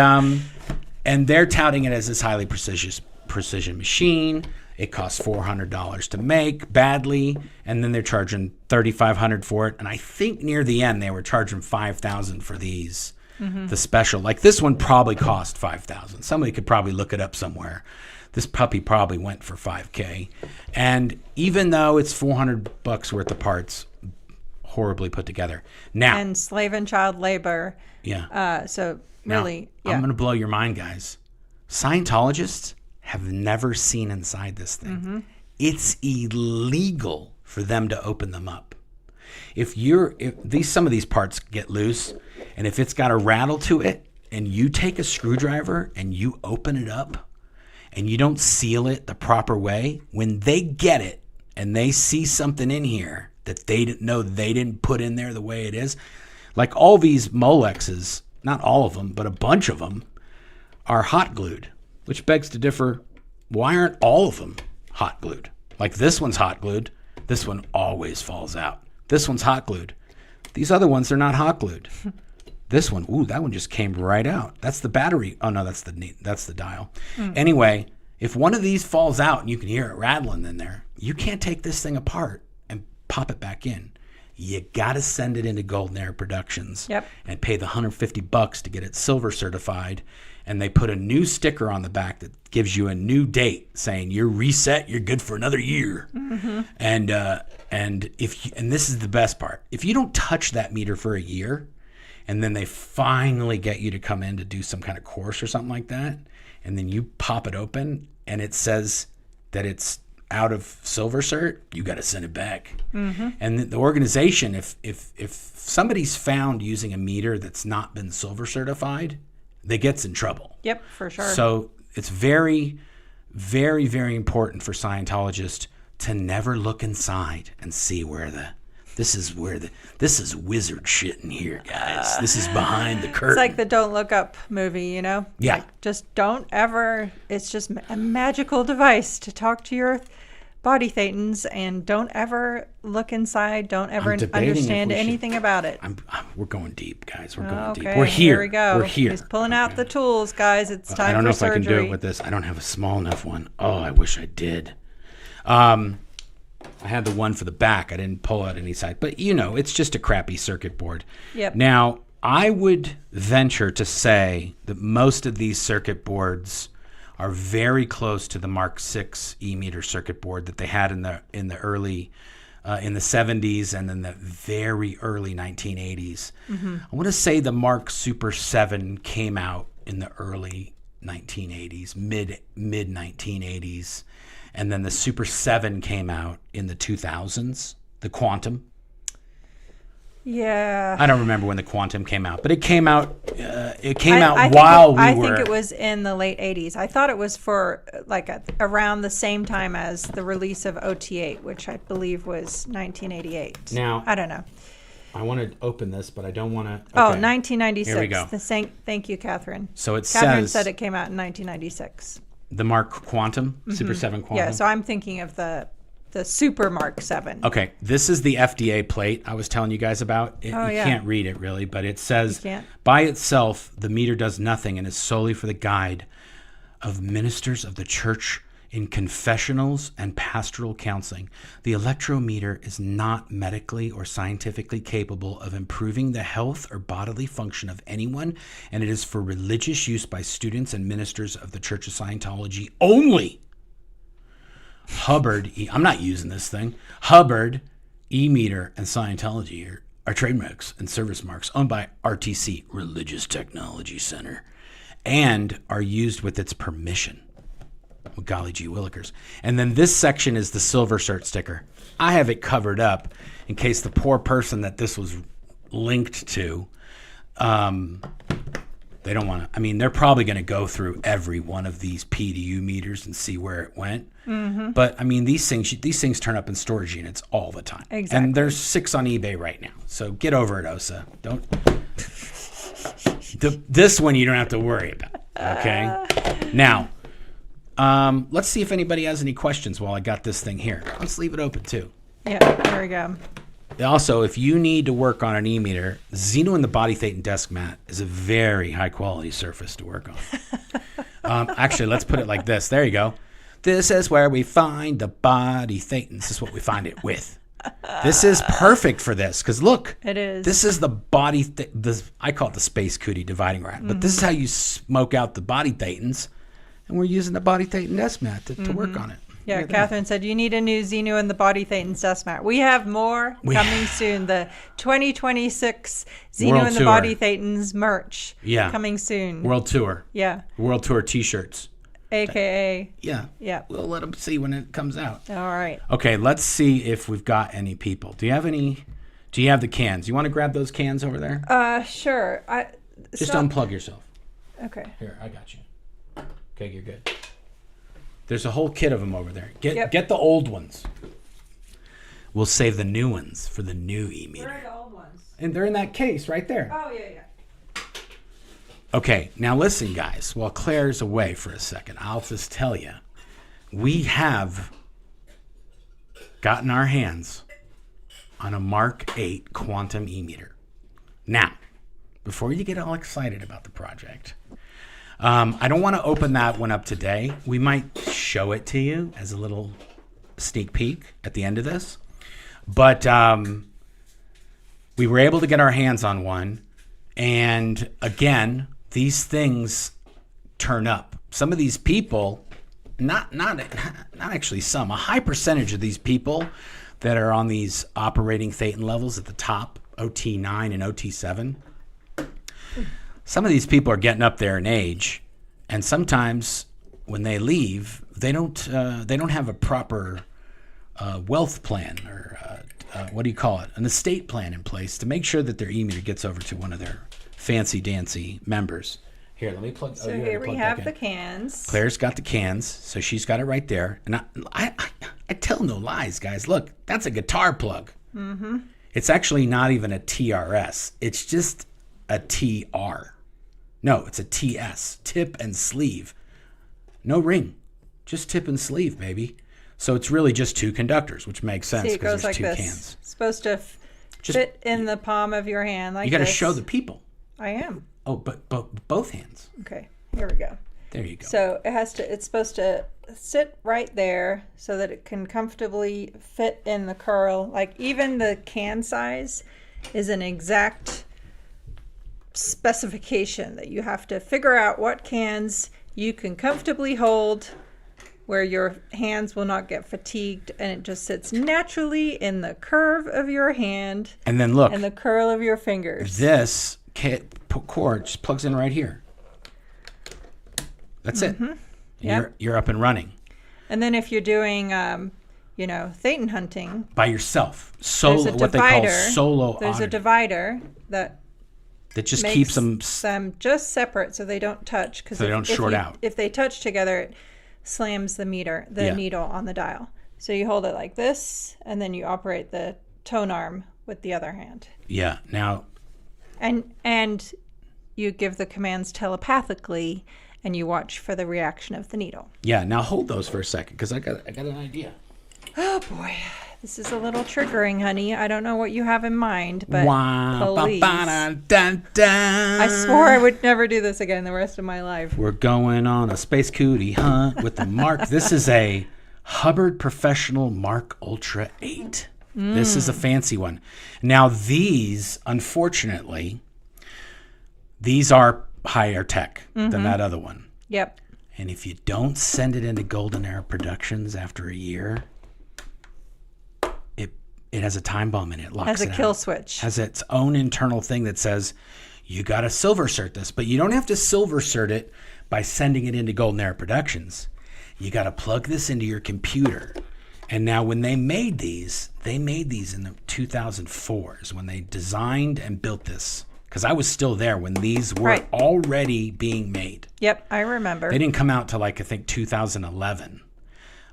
they're touting it as this highly precision machine. It costs $400 to make badly, and then they're charging $3,500 for it. And I think near the end they were charging $5,000 for these. The special, like this one, probably cost $5,000. Somebody could probably look it up somewhere. This puppy probably went for $5,000, and even though it's $400 worth of parts, horribly put together. Now, And slave and child labor. yeah. So Now, really, yeah. I'm going to blow your mind, guys. Scientologists have never seen inside this thing. It's illegal for them to open them up. If some of these parts get loose, and if it's got a rattle to it, and you take a screwdriver and you open it up, and you don't seal it the proper way, when they get it and they see something in here that they didn't know they didn't put in there the way it is, like all these Molexes, not all of them, but a bunch of them are hot glued, which begs to differ. Why aren't all of them hot glued? Like this one's hot glued. This one always falls out. This one's hot glued. These other ones are not hot glued. This one, ooh, that one just came right out. That's the battery. Oh no, that's the dial. Anyway, if one of these falls out and you can hear it rattling in there, you can't take this thing apart and pop it back in. You got to send it into Golden Era Productions and pay the $150 to get it silver certified. And they put a new sticker on the back that gives you a new date saying you're reset, you're good for another year. And this is the best part. If you don't touch that meter for a year, and then they finally get you to come in to do some kind of course or something like that, and then you pop it open and it says that it's out of silver cert, you got to send it back. And the organization, if somebody's found using a meter that's not been silver certified, they gets in trouble. Yep, for sure. So it's very, very, very important for Scientologists to never look inside and see this is wizard shit in here, guys. This is behind the curtain. It's like the Don't Look Up movie, you know? Yeah. Like, just don't ever, it's just a magical device to talk to your body thetans, and don't ever look inside. Don't ever understand anything about it. We're going deep, guys. We're going deep. Okay, We're here. Here we go. We're here. He's pulling out the tools, guys. It's time for surgery. I don't know if I can do it with this. I don't have a small enough one. Oh, I wish I did. I had the one for the back. I didn't pull out any side. But, it's just a crappy circuit board. Yep. Now, I would venture to say that most of these circuit boards are very close to the Mark VI e-meter circuit board that they had in the early in the 70s and then the very early 1980s. I want to say the Mark Super 7 came out in the early 1980s, mid 1980s. And then the Super 7 came out in the 2000s, the Quantum. Yeah. I don't remember when the Quantum came out, but it came out I think it was in the late 80s. I thought it was for around the same time as the release of OT8, which I believe was 1988. Now, I don't know. I want to open this, but I don't want to. Okay. Oh, 1996. Here we go. Thank you, Catherine. So Catherine said it came out in 1996. The Mark Quantum, Super 7 Quantum. Yeah, so I'm thinking of the Super Mark 7. Okay, this is the FDA plate I was telling you guys about. You can't read it really, but it says, by itself, the meter does nothing and is solely for the guide of ministers of the church in confessionals and pastoral counseling. The electrometer is not medically or scientifically capable of improving the health or bodily function of anyone, and it is for religious use by students and ministers of the Church of Scientology only. Hubbard, I'm not using this thing. Hubbard, e-meter, and Scientology are trademarks and service marks owned by RTC, Religious Technology Center, and are used with its permission. Well, golly gee willikers. And then this section is the silver cert sticker. I have it covered up in case the poor person that this was linked to, they don't want to. They're probably going to go through every one of these PDU meters and see where it went. But these things turn up in storage units all the time. Exactly. And there's 6 on eBay right now. So get over it, Osa. Don't. This one you don't have to worry about. Okay. Now, let's see if anybody has any questions while I got this thing here. Let's leave it open too. Yeah, there we go. Also, if you need to work on an e-meter, Xeno and the Body Thetan desk mat is a very high quality surface to work on. Actually, let's put it like this. There you go. This is where we find the Body Thetan. This is what we find it with. This is perfect for this because look, It is. this is the body. I call it the space cootie dividing rack, but this is how you smoke out the Body Thetans, and we're using the Body Thetan desk mat to work on it. Yeah, Catherine said you need a new Xeno and the Body Thetan desk mat. We have more coming soon. The 2026 Xeno World and the Tour. Body Thetans merch. Yeah. Coming soon. World Tour. Yeah. World Tour T-shirts. AKA. Yeah. Yeah. We'll let them see when it comes out. All right. Okay, let's see if we've got any people. Do you have the cans? You want to grab those cans over there? Sure. Just unplug yourself. Okay. Here, I got you. Okay, you're good. There's a whole kit of them over there. Get the old ones. We'll save the new ones for the new e-meter. Where are the old ones? And they're in that case right there. Oh, yeah. Okay, now listen, guys. While Claire's away for a second, I'll just tell you, we have gotten our hands on a Mark VIII quantum e-meter. Now, before you get all excited about the project, I don't want to open that one up today. We might show it to you as a little sneak peek at the end of this. But we were able to get our hands on one. And again, these things turn up. Some of these people, not actually some, a high percentage of these people that are on these operating Thetan levels at the top, OT9 and OT7, some of these people are getting up there in age, and sometimes when they leave, they don't have a proper wealth plan or what do you call it, an estate plan in place to make sure that their e-meter gets over to one of their fancy dancy members. Here, let me plug. So here we have the cans. Claire's got the cans, so she's got it right there. And I tell no lies, guys. Look, that's a guitar plug. Mm-hmm. It's actually not even a TRS. It's just a TR. No, it's a TS, tip and sleeve. No ring, just tip and sleeve, baby. So it's really just two conductors, which makes sense See, it because goes there's like two this. cans. It's supposed to fit in the palm of your hand like You got to this. show the people. I am. Oh, but both hands. Okay, here we go. There you go. So it's supposed to sit right there so that it can comfortably fit in the curl. Like even the can size is an exact specification that you have to figure out what cans you can comfortably hold where your hands will not get fatigued, and it just sits naturally in the curve of your hand And then look, and the curl of your fingers. this cord just plugs in right here. That's it. Yep. You're up and running And then if you're doing, Thetan hunting, by yourself. there's Solo, a what they call divider. solo There's a auditing. divider that That just makes keeps them. them just separate so they don't touch. Because So they don't short out. If they touch together, it slams the needle on the dial. So you hold it like this, and then you operate the tone arm with the other hand. Yeah. Now, And you give the commands telepathically, and you watch for the reaction of the needle. yeah. Now hold those for a second because I got an idea. Oh boy, this is a little triggering, honey. I don't know what you have in mind, but Wow. please. Ba-ba-da-da-da. I swore I would never do this again the rest of my life. We're going on a space cootie hunt with the Mark. This is a Hubbard Professional Mark Ultra 8. This is a fancy one. Now these, unfortunately, these are higher tech than that other one. Yep. And if you don't send it into Golden Era Productions after a year, it has a time bomb in it. Locks Has a it kill out. switch. Has its own internal thing that says you got to silver cert this, but you don't have to silver cert it by sending it into Golden Era Productions. You got to plug this into your computer. And now when they made these in the 2004s when they designed and built this. Because I was still there when these were Right. already being made. Yep, I remember. They didn't come out till I think 2011.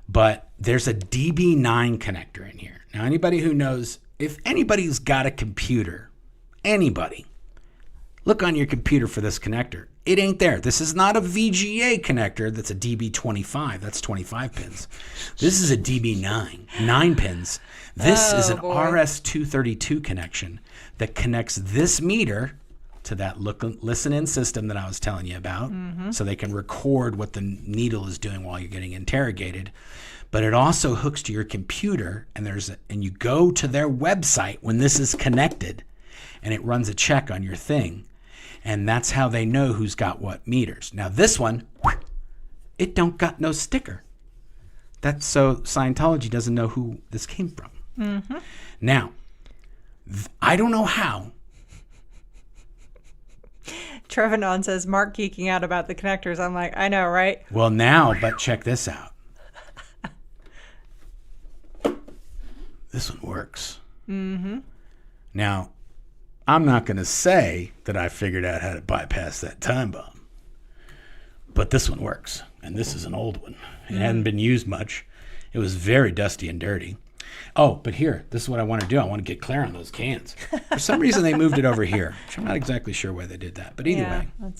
But there's a DB9 connector in here. Now, anybody who knows, if anybody's got a computer, anybody, Look on your computer for this connector. It ain't there. This is not a VGA connector. That's a DB25. That's 25 pins. This is a DB9, 9 pins. This is an RS-232 connection that connects this meter to that listen-in system that I was telling you about, so they can record what the needle is doing while you're getting interrogated. But it also hooks to your computer, and you go to their website when this is connected, and it runs a check on your thing. And that's how they know who's got what meters. Now this one, it don't got no sticker. That's so Scientology doesn't know who this came from. Now, I don't know how. Trevanon says, Mark geeking out about the connectors. I'm like, I know, right? Well, now, but check this out. This one works. Now, I'm not going to say that I figured out how to bypass that time bomb, but this one works, and this is an old one. It hadn't been used much. It was very dusty and dirty. Oh, but here, this is what I want to do. I want to get Claire on those cans. For some reason, they moved it over here, which I'm not exactly sure why they did that, but either way.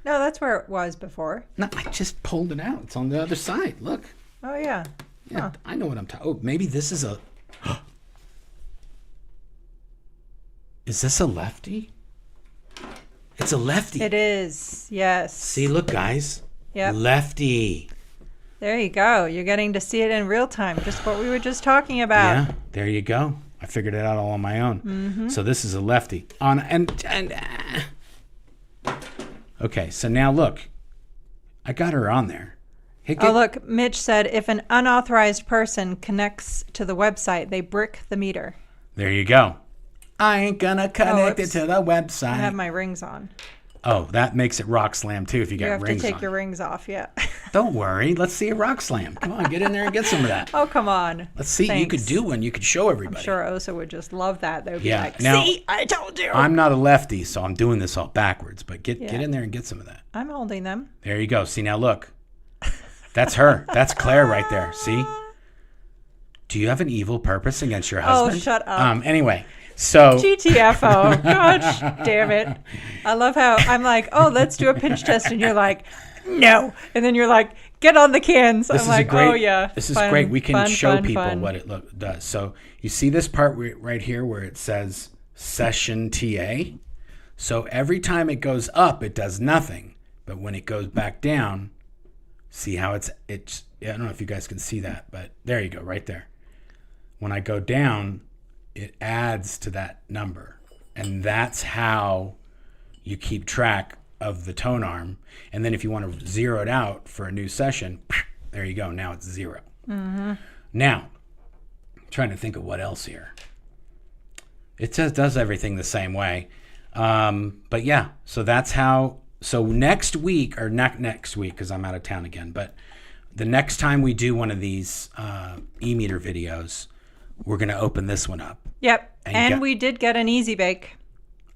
That's where it was before. No, I just pulled it out. It's on the other side. Look. Oh, yeah. Yeah, I know what I'm talking. Oh, maybe this is a... Is this a lefty? It's a lefty. It is, yes. See, look, guys. Yep. Lefty. There you go. You're getting to see it in real time, just what we were just talking about. Yeah, there you go. I figured it out all on my own. So this is a lefty. Okay, so now look. I got her on there. Hey, look, Mitch said if an unauthorized person connects to the website, they brick the meter. There you go. I ain't gonna connect it to the website. I have my rings on. Oh, that makes it rock slam too if you got rings on. You have to take your rings off, yeah. Don't worry. Let's see a rock slam. Come on, get in there and get some of that. Oh, come on. Let's see. Thanks. You could do one. You could show everybody. I'm sure Osa would just love that. They would be like, now, see, I told you. I'm not a lefty, so I'm doing this all backwards, but get in there and get some of that. I'm holding them. There you go. See, now look. That's her. That's Claire right there. See? Do you have an evil purpose against your husband? Oh, shut up. Anyway. So GTFO. Gosh, damn it. I love how I'm like, oh, let's do a pinch test. And you're like, no. And then you're like, get on the cans. I'm like, oh, yeah. This is great. We can show people what it does. So you see this part right here where it says session TA. So every time it goes up, it does nothing. But when it goes back down, see how it's I don't know if you guys can see that, but there you go, right there. When I go down, it adds to that number, and that's how you keep track of the tone arm. And then if you want to zero it out for a new session, there you go. Now it's 0. Now, I'm trying to think of what else here. It just does everything the same way. But yeah, so that's how. So next week, or not next week because I'm out of town again, but the next time we do one of these e-meter videos, we're going to open this one up. Yep. And we did get an easy bake.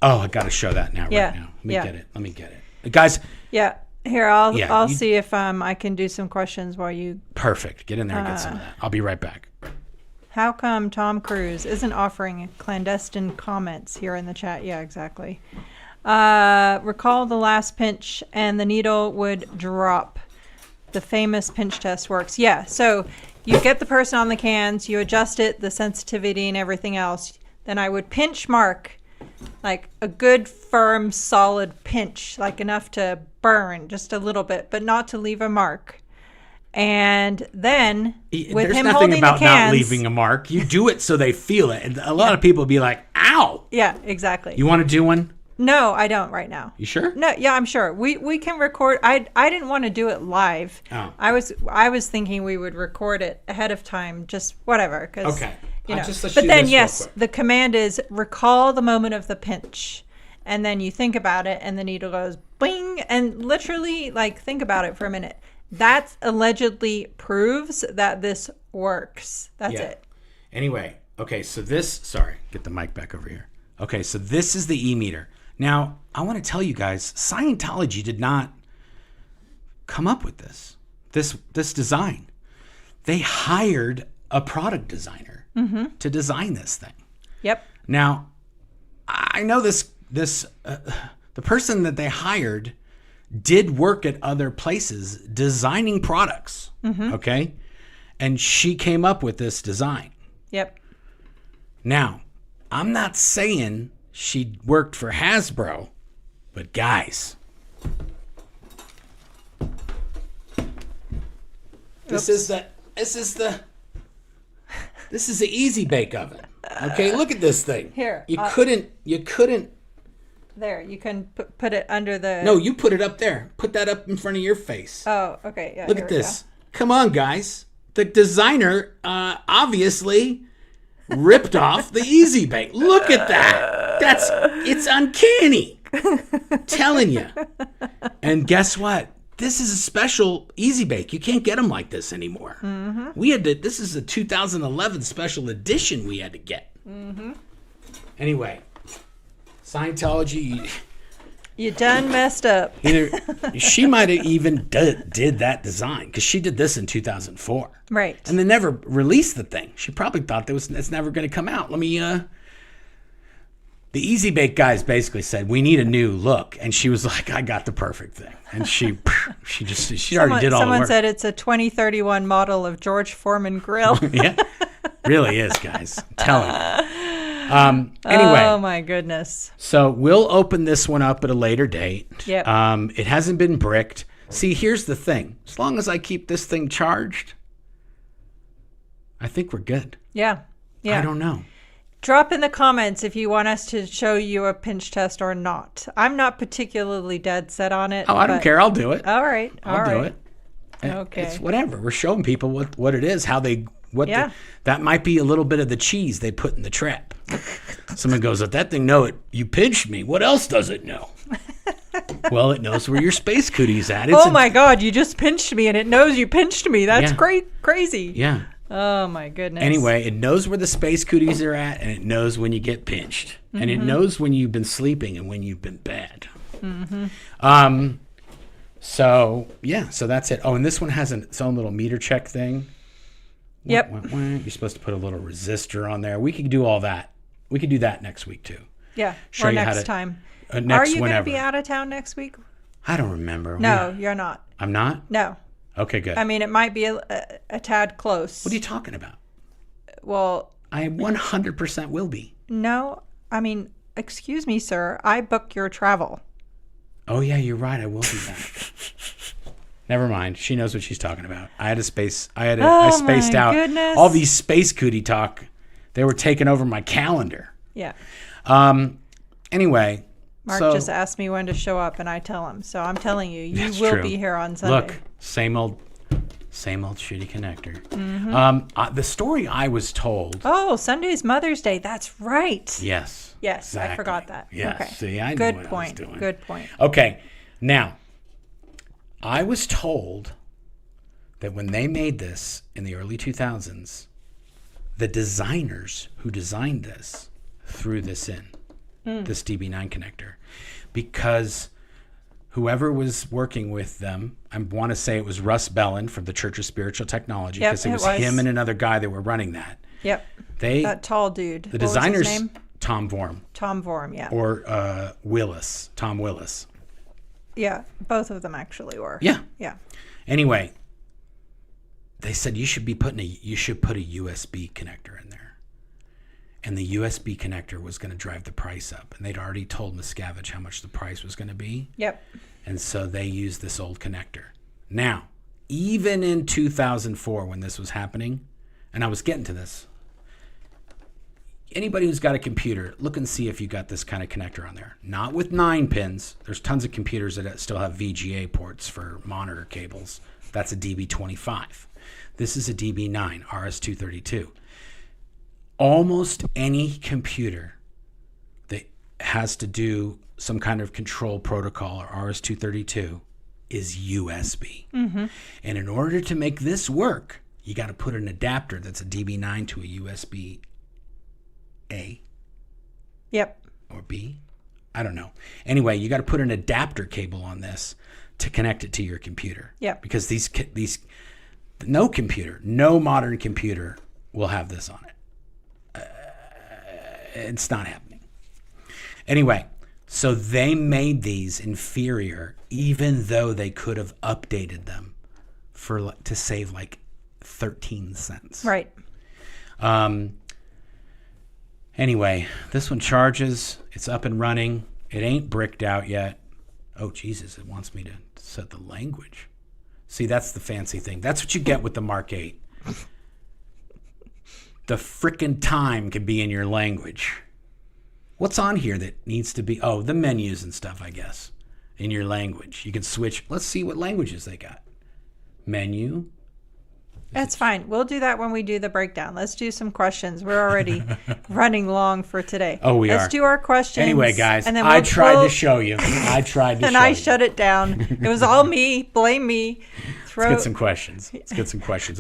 Oh, I got to show that now, right now. Let me get it. Guys. Yeah. Here, I'll see if I can do some questions while you. Perfect. Get in there and get some of that. I'll be right back. How come Tom Cruise isn't offering clandestine comments here in the chat? Yeah, exactly. Recall the last pinch and the needle would drop. The famous pinch test works. Yeah, so you get the person on the cans, you adjust it, the sensitivity and everything else. Then I would pinch Mark, like a good, firm, solid pinch, like enough to burn just a little bit, but not to leave a mark. And then with him holding the cans, there's nothing about not leaving a mark. You do it so they feel it. And a lot of people be like, ow. Yeah, exactly. You want to do one? No, I don't right now. You sure? No, yeah, I'm sure. We can record. I didn't want to do it live. Oh. I was thinking we would record it ahead of time, just whatever. Cause, okay. But then yes, the command is recall the moment of the pinch, and then you think about it, and the needle goes bing, and literally like think about it for a minute. That allegedly proves that this works. That's it. Anyway, okay, so sorry, get the mic back over here. Okay, so this is the e-meter. Now, I want to tell you guys, Scientology did not come up with this design. They hired a product designer to design this thing. Yep. Now, I know this The person that they hired did work at other places designing products. Okay. And she came up with this design. Yep. Now, I'm not saying she worked for Hasbro, but guys, this is the Easy Bake Oven. Okay, look at this thing. Here, You couldn't. There, you can put it under the... No, you put it up there. Put that up in front of your face. Oh, okay. Yeah, Look at this. Come on, guys. The designer obviously ripped off the Easy Bake. Look at that. It's uncanny. Telling you. And guess what? This is a special Easy Bake. You can't get them like this anymore. This is a 2011 special edition we had to get. Anyway, Scientology. You done messed up. Either she might have even did that design because she did this in 2004. Right. And they never released the thing. She probably thought it's never going to come out. The Easy Bake guys basically said, we need a new look. And she was like, I got the perfect thing. And she already did all the work. Someone said it's a 2031 model of George Foreman grill. Yeah, really is, guys. I'm telling you. Anyway. Oh my goodness. So we'll open this one up at a later date. Yep. It hasn't been bricked. See, here's the thing. As long as I keep this thing charged, I think we're good. Yeah. I don't know. Drop in the comments if you want us to show you a pinch test or not. I'm not particularly dead set on it. Oh, I don't care. I'll do it. All right. I'll do it. Okay. It's whatever. We're showing people what it is, Yeah. That might be a little bit of the cheese they put in the trap. Someone goes, that thing you pinched me. What else does it know? Well, it knows where your space cootie's at. My God, you just pinched me and it knows you pinched me. That's crazy. Yeah. Oh my goodness. Anyway, it knows where the space cooties are at, and it knows when you get pinched. And it knows when you've been sleeping and when you've been bad. So that's it. Oh, and this one has its own little meter check thing. Yep. You're supposed to put a little resistor on there. We could do all that. We could do that next week too. Yeah. Show or you next time. Next Are you going to whenever. be out of town next week? I don't remember. No, you're not. I'm not? No. Okay, good. I mean, it might be a tad close. What are you talking about? Well, I 100% will be. No, I mean, excuse me, sir. I book your travel. Oh, yeah, you're right. I will be back. Never mind. She knows what she's talking about. I spaced out goodness. all these space cootie talk. They were taking over my calendar. Yeah. Anyway. Mark just asked me when to show up, and I tell him. So I'm telling you, you will be here on Sunday. Look, same old shitty connector. The story I was told. Oh, Sunday's Mother's Day. That's right. Yes. Yes, exactly. I forgot that. Yes. Okay. See, I knew Good what point. I was doing. Good point. Okay. Now, I was told that when they made this in the early 2000s, the designers who designed this threw this in, this DB9 connector, because whoever was working with them, I want to say it was Russ Bellin from the Church of Spiritual Technology, because it was him and another guy that were running that. Yep. That tall dude. The designers, was his name? Tom Vorm. Tom Vorm, yeah. Or Tom Willis. Yeah, both of them actually were. Yeah. Yeah. Anyway, they said you should put a USB connector in there. And the USB connector was going to drive the price up. And they'd already told Miscavige how much the price was going to be. Yep. And so they used this old connector. Now, even in 2004 when this was happening, and I was getting to this, anybody who's got a computer, look and see if you got this kind of connector on there. Not with 9 pins. There's tons of computers that still have VGA ports for monitor cables. That's a DB25. This is a DB9, RS-232. Almost any computer that has to do some kind of control protocol or RS-232 is USB. And in order to make this work, you got to put an adapter that's a DB9 to a USB A. Yep. Or B. I don't know. Anyway, you got to put an adapter cable on this to connect it to your computer. Yep. Because no modern computer will have this on it. It's not happening. Anyway, So they made these inferior, even though they could have updated them to save like 13 cents. Right. Anyway, this one charges. It's up and running. It ain't bricked out yet. Oh, Jesus, it wants me to set the language. See, that's the fancy thing. That's what you get with the Mark 8. The frickin' time can be in your language. What's on here that needs to be? Oh, the menus and stuff, I guess, in your language. You can switch. Let's see what languages they got. Menu. That's fine. We'll do that when we do the breakdown. Let's do some questions. We're already running long for today. Oh, we are. Let's do our questions. Anyway, guys, and then I tried to show you. And I shut it down. It was all me. Blame me. Let's get some questions. Let's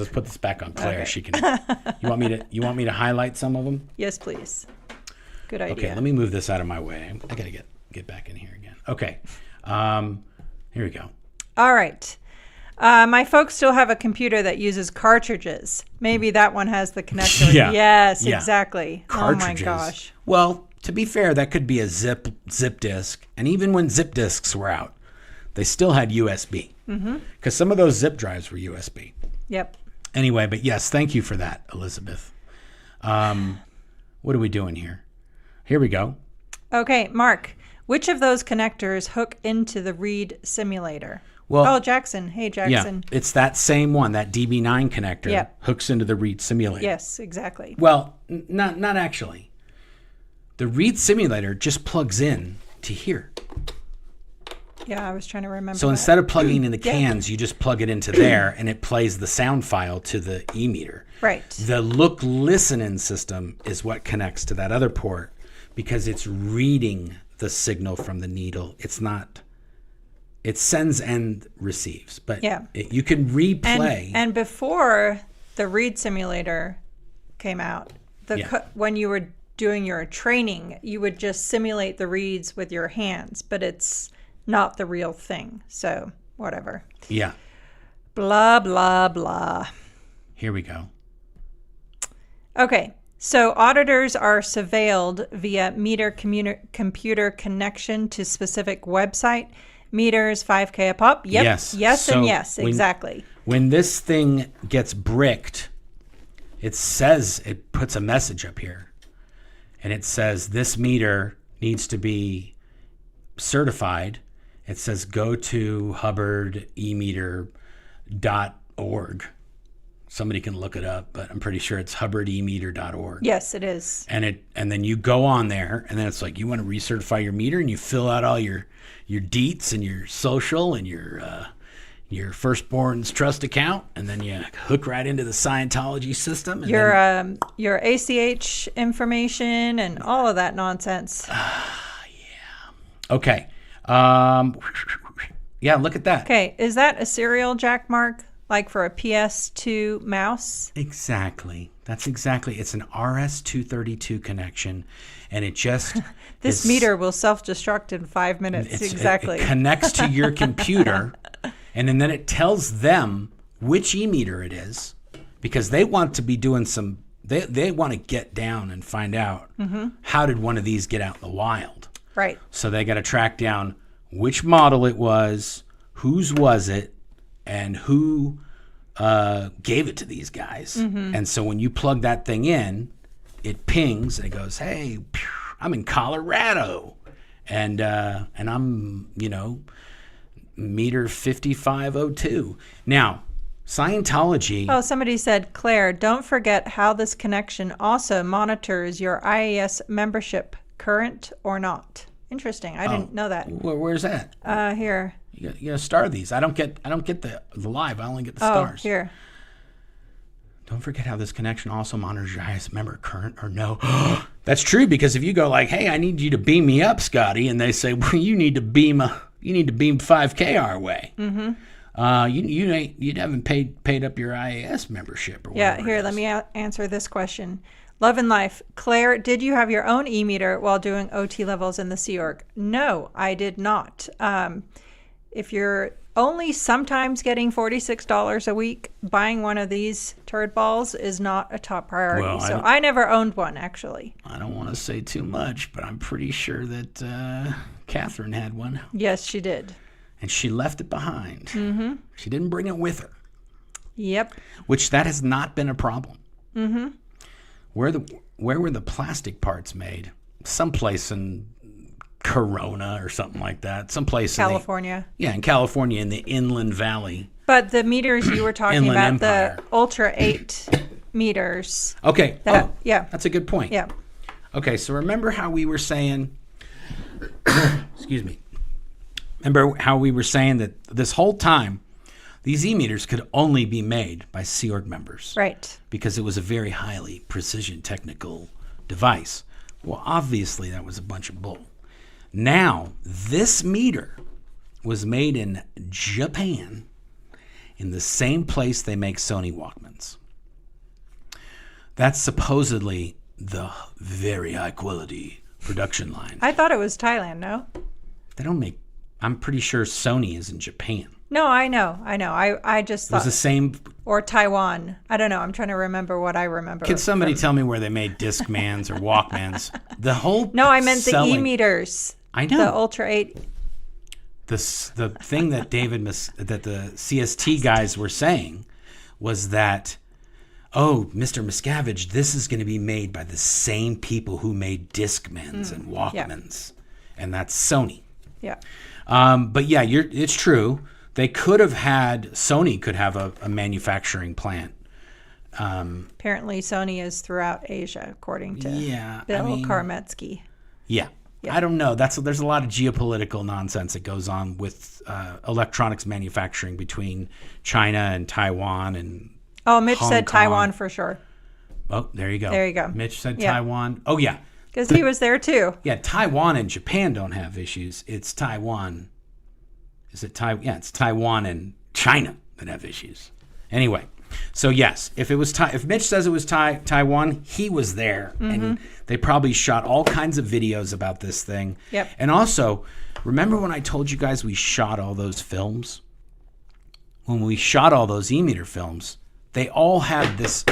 put this back on Claire. Okay. She can. You want me to highlight some of them? Yes, please. Good idea. Okay, let me move this out of my way. I gotta get back in here again. Okay, here we go. All right. My folks still have a computer that uses cartridges. Maybe that one has the connector. Yeah. Yes, Yeah. Exactly. Cartridges. Oh my gosh. Well, to be fair, that could be a zip disk, and even when zip disks were out, they still had USB. Because some of those zip drives were USB. Yep. Anyway, but yes, thank you for that, Elizabeth. What are we doing here? Here we go. Okay, Mark, which of those connectors hook into the read simulator? Well, Jackson. Hey, Jackson. Yeah, it's that same one, that DB9 connector. Yep. Hooks into the read simulator. Yes, exactly. Well, not actually. The read simulator just plugs in to here. Yeah, I was trying to remember. So instead of plugging in the cans, you just plug it into there, and it plays the sound file to the e-meter. Right. The look-listen-in system is what connects to that other port because it's reading the signal from the needle. It's not. It sends and receives, but you can replay. And before the read simulator came out, when you were doing your training, you would just simulate the reads with your hands, but it's not the real thing. So whatever. Yeah. Blah, blah, blah. Here we go. Okay. So auditors are surveilled via meter computer connection to specific website. Meters, 5K a pop. Yep. Yes, so and yes, exactly. When this thing gets bricked, it puts a message up here. And it says this meter needs to be certified. It says go to hubbardemeter.org. Somebody can look it up, but I'm pretty sure it's hubbardemeter.org. Yes, it is. And then you go on there, and then it's like you want to recertify your meter, and you fill out all your deets and your social and your firstborn's trust account, and then you hook right into the Scientology system. And your ACH information and all of that nonsense. Yeah. Okay. Yeah, look at that. Okay, is that a serial jack, Mark? Like for a PS2 mouse? Exactly. That's exactly. It's an RS-232 connection, and it just... This meter will self-destruct in 5 minutes. Exactly. It connects to your computer, and then it tells them which e-meter it is, because they want to be doing some... They want to get down and find out how did one of these get out in the wild. Right. So they got to track down which model it was, whose was it, and who gave it to these guys. And so when you plug that thing in, it pings and it goes, hey, I'm in Colorado. And I'm, meter 5502. Now, Scientology. Oh, somebody said, Claire, don't forget how this connection also monitors your IAS membership, current or not. Interesting. I didn't know that. Where's that? Here. You gotta star these. I don't get the live. I only get the stars. Oh, here. Don't forget how this connection also monitors your highest member, current or no. That's true, because if you go like, "Hey, I need you to beam me up, Scotty," and they say, "Well, you need to beam 5K our way." You haven't paid up your IAS membership or whatever. Yeah. Here, let me answer this question. Love and Life. Claire, did you have your own e-meter while doing OT levels in the Sea Org? No, I did not. If you're only sometimes getting $46 a week, buying one of these turd balls is not a top priority. Well, so I never owned one, actually. I don't want to say too much, but I'm pretty sure that Catherine had one. Yes, she did. And she left it behind. Mm-hmm. She didn't bring it with her. Yep. Which that has not been a problem. Mm-hmm. Where were the plastic parts made? Someplace in Corona or something like that. Someplace California. In California, in the Inland Valley. But the meters you were talking Inland about, Empire. the Ultra 8 meters. Okay. Yeah. That's a good point. Yeah. Okay, so remember how we were saying, excuse me. Remember how we were saying that this whole time, these e-meters could only be made by Sea Org members. Right. Because it was a very highly precision technical device. Well, obviously that was a bunch of bull. Now, this meter was made in Japan in the same place they make Sony Walkmans. That's supposedly the very high quality production line. I thought it was Thailand, no? They don't make, I'm pretty sure Sony is in Japan. No, I know. I just thought. It was the same. Or Taiwan. I don't know. I'm trying to remember what I remember. Can somebody tell me where they made Discmans or Walkmans? The whole No, I meant selling, the e-meters. I know. The Ultra 8. The thing that that the CST guys were saying was that, oh, Mr. Miscavige, this is going to be made by the same people who made Discmans and Walkmans, and that's Sony. Yeah. But yeah, it's true. They could have Sony could have a manufacturing plant. Apparently, Sony is throughout Asia, according to Bill Karmetsky. Yeah. I don't know. There's a lot of geopolitical nonsense that goes on with electronics manufacturing between China and Taiwan and Mitch Hong said Kong. Taiwan for sure. Oh, there you go. There you go. Mitch said Taiwan. Oh, yeah. Because he was there too. Yeah, Taiwan and Japan don't have issues. It's Taiwan. Is it Taiwan? Yeah, it's Taiwan and China that have issues. Anyway, so yes, if Mitch says it was Taiwan, he was there, and they probably shot all kinds of videos about this thing. Yep. And also, remember when I told you guys we shot all those films? When we shot all those e-meter films, they all had this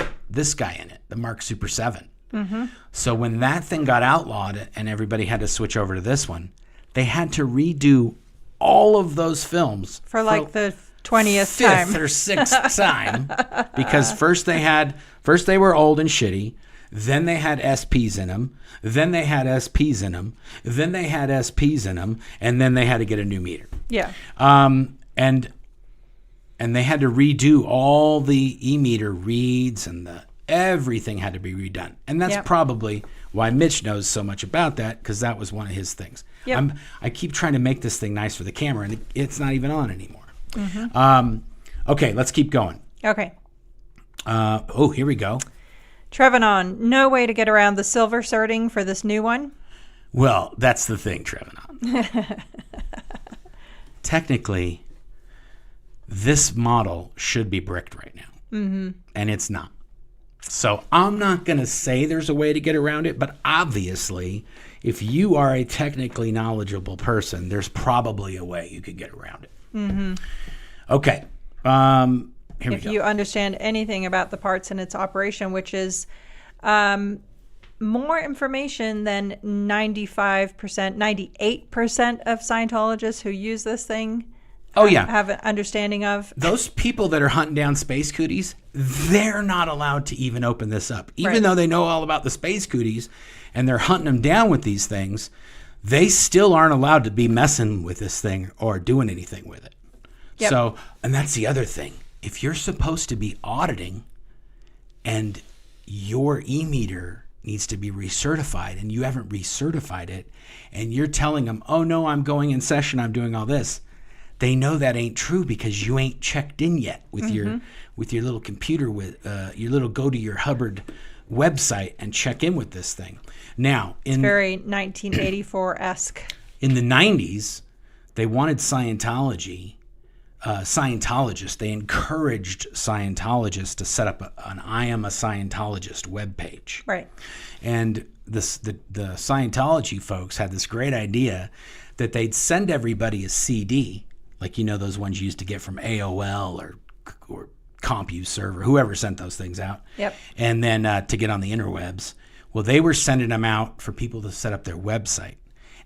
guy in it, the Mark Super 7. Mm-hmm. So when that thing got outlawed and everybody had to switch over to this one, they had to redo all of those films for like the 20th time. 5th or 6th time, because first they were old and shitty, then they had SPs in them, then they had SPs in them, then they had SPs in them, and then they had to get a new meter. Yeah. And they had to redo all the e-meter reads, and everything had to be redone. And that's probably why Mitch knows so much about that, because that was one of his things. Yep. I keep trying to make this thing nice for the camera, and it's not even on anymore. Mm-hmm. Okay, let's keep going. Okay. Here we go. Trevenon, no way to get around the silver sorting for this new one? Well, that's the thing, Trevenon. Technically, this model should be bricked right now, and it's not. So I'm not going to say there's a way to get around it, but obviously, if you are a technically knowledgeable person, there's probably a way you could get around it. Mm-hmm. Okay. Here we go. If you understand anything about the parts and its operation, which is more information than 95%, 98% of Scientologists who use this thing have an understanding of. Those people that are hunting down space cooties, they're not allowed to even open this up. Even though they know all about the space cooties and they're hunting them down with these things, they still aren't allowed to be messing with this thing or doing anything with it. Yep. So, and that's the other thing. If you're supposed to be auditing and your e-meter needs to be recertified and you haven't recertified it and you're telling them, oh no, I'm going in session, I'm doing all this, they know that ain't true because you ain't checked in yet with your little computer, with your little go to your Hubbard website and check in with this thing. Now, it's very 1984-esque. In the 90s, they wanted Scientologists, they encouraged Scientologists to set up an I Am a Scientologist webpage. Right. And the Scientology folks had this great idea that they'd send everybody a CD like, those ones you used to get from AOL or CompuServe or whoever sent those things out. Yep. And then to get on the interwebs. Well, they were sending them out for people to set up their website.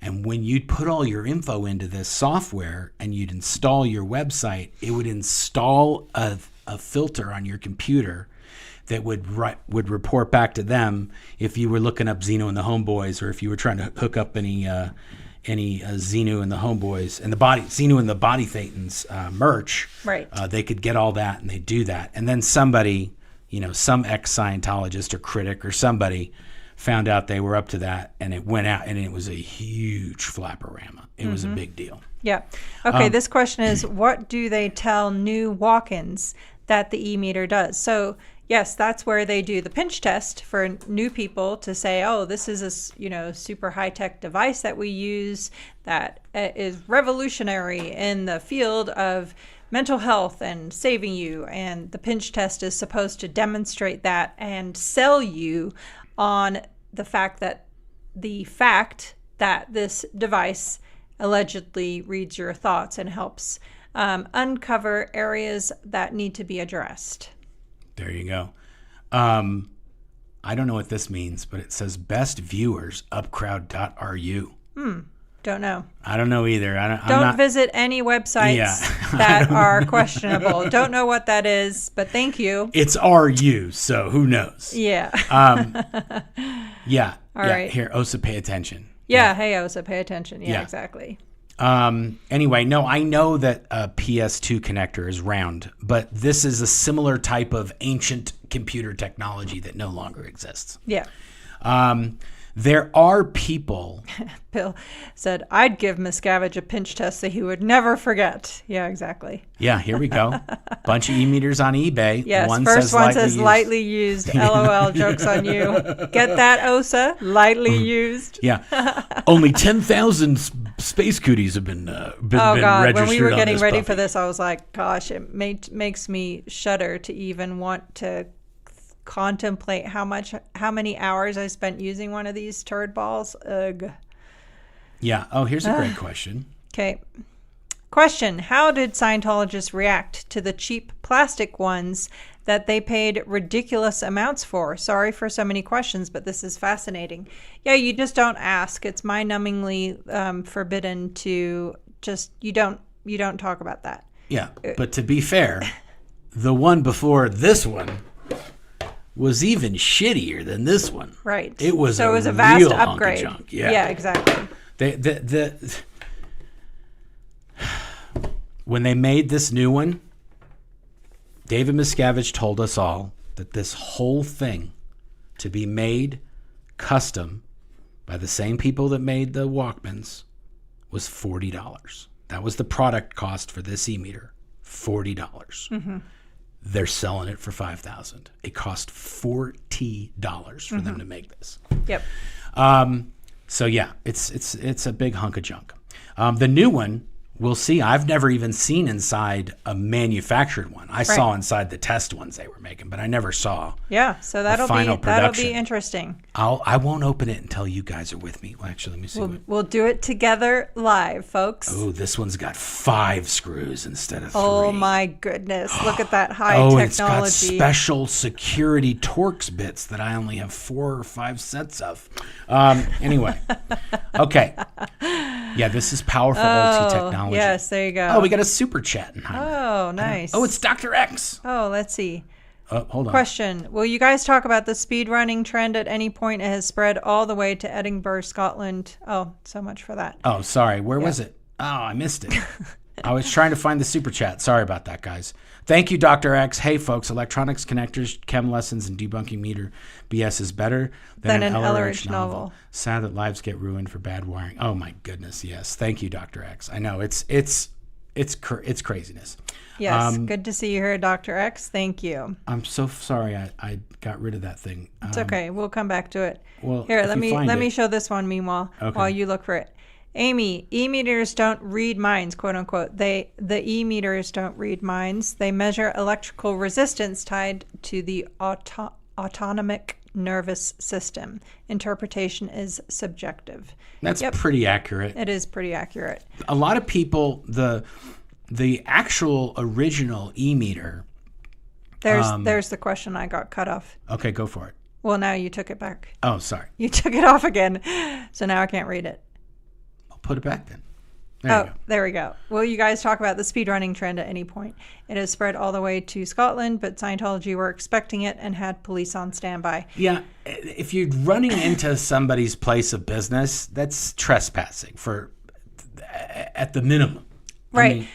And when you'd put all your info into this software and you'd install your website, it would install a filter on your computer that would report back to them if you were looking up Xeno and the Homeboys, or if you were trying to hook up any Xenu and the Homeboys and Xenu and the Body Thetans merch. Right. They could get all that, and they do that. And then somebody, some ex-Scientologist or critic or somebody found out they were up to that, and it went out, and it was a huge flapperama. It was a big deal. Yeah. Okay, this question is, what do they tell new walk-ins that the e-meter does? So, yes, that's where they do the pinch test for new people to say, oh, this is a super high-tech device that we use that is revolutionary in the field of mental health and saving you. And the pinch test is supposed to demonstrate that and sell you on the fact that this device allegedly reads your thoughts and helps uncover areas that need to be addressed. There you go. I don't know what this means, but it says best viewers upcrowd.ru. Don't know. I don't know either. Don't visit any websites that are questionable. Don't know what that is, but thank you. It's RU, so who knows? Yeah. Yeah. All right. Here, Osa, pay attention. Yeah. Hey, Osa, pay attention. Yeah, exactly. Anyway, no, I know that a PS2 connector is round, but this is a similar type of ancient computer technology that no longer exists. Yeah. There are people. Bill said, I'd give Miscavige a pinch test that he would never forget. Yeah, exactly. Yeah, here we go. Bunch of e-meters on eBay. Yes, first one says lightly used. LOL, joke's on you. Get that, Osa? Lightly used. Yeah. Only 10,000 space cooties have been registered. Oh, God. When we were on getting this ready puppy. for this, I was like, gosh, it makes me shudder to even want to contemplate how many hours I spent using one of these turd balls. Ugh. Yeah. Oh, here's a great question. Okay. Question: how did Scientologists react to the cheap plastic ones that they paid ridiculous amounts for? Sorry for so many questions, but this is fascinating. Yeah, you just don't ask. It's mind-numbingly forbidden to just you don't talk about that. Yeah, but to be fair, the one before this one was even shittier than this one. Right. It was so a it was a vast real upgrade. Hunk of junk. Yeah. Yeah, exactly. When they made this new one, David Miscavige told us all that this whole thing to be made custom by the same people that made the Walkmans was $40. That was the product cost for this e-meter, $40. Mm-hmm. They're selling it for $5,000. It cost $40 for them to make this. Yep. So yeah, it's a big hunk of junk. The new one, we'll see. I've never even seen inside a manufactured one. I saw inside the test ones they were making, but I never saw. Yeah, so that'll be interesting. I won't open it until you guys are with me. Well, actually, let me see. We'll do it together live, folks. Oh, this one's got 5 screws instead of 3. Oh my goodness! Look at that high technology. technology. It's got special security Torx bits that I only have 4 or 5 sets of. Anyway, okay. Yeah, this is powerful OT technology. Yes, there you go. Oh, we got a super chat. Oh, nice. Oh, it's Dr. X. Oh, let's see. Hold on. Question: will you guys talk about the speedrunning trend at any point? It has spread all the way to Edinburgh, Scotland. Oh, so much for that. Oh, sorry. Where was it? Oh, I missed it. I was trying to find the super chat. Sorry about that, guys. Thank you, Dr. X. Hey, folks, electronics connectors, chem lessons, and debunking meter BS is better than an LRH novel. Sad that lives get ruined for bad wiring. Oh, my goodness, yes. Thank you, Dr. X. I know, it's craziness. Yes, good to see you here, Dr. X. Thank you. I'm so sorry I got rid of that thing. It's okay. We'll come back to it. Well, here, let me show this one meanwhile while you look for it. Amy, e-meters don't read minds, quote unquote. The e-meters don't read minds. They measure electrical resistance tied to the autonomic nervous system. Interpretation is subjective. That's pretty accurate. It is pretty accurate. A lot of people, the actual original e-meter. There's the question I got cut off. Okay, go for it. Well, now you took it back. Oh, sorry. You took it off again. So now I can't read it. I'll put it back then. There you go. There we go. Will you guys talk about the speedrunning trend at any point? It has spread all the way to Scotland, but Scientology were expecting it and had police on standby. Yeah, if you're running into somebody's place of business, that's trespassing at the minimum. Right.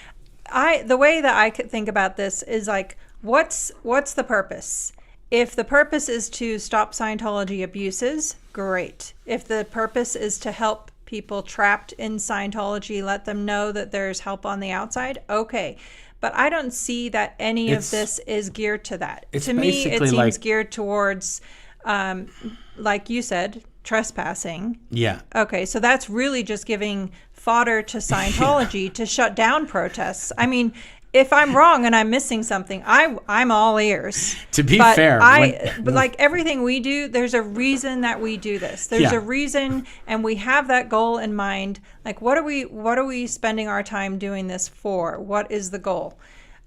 The way that I could think about this is like, what's the purpose? If the purpose is to stop Scientology abuses, great. If the purpose is to help people trapped in Scientology, let them know that there's help on the outside, okay. But I don't see that any of this is geared to that. To me, it seems geared towards, like you said, trespassing. Yeah. Okay, so that's really just giving fodder to Scientology to shut down protests. I mean, if I'm wrong and I'm missing something, I'm all ears. To be fair, but like everything we do, there's a reason that we do this. There's a reason, and we have that goal in mind. Like, what are we spending our time doing this for? What is the goal?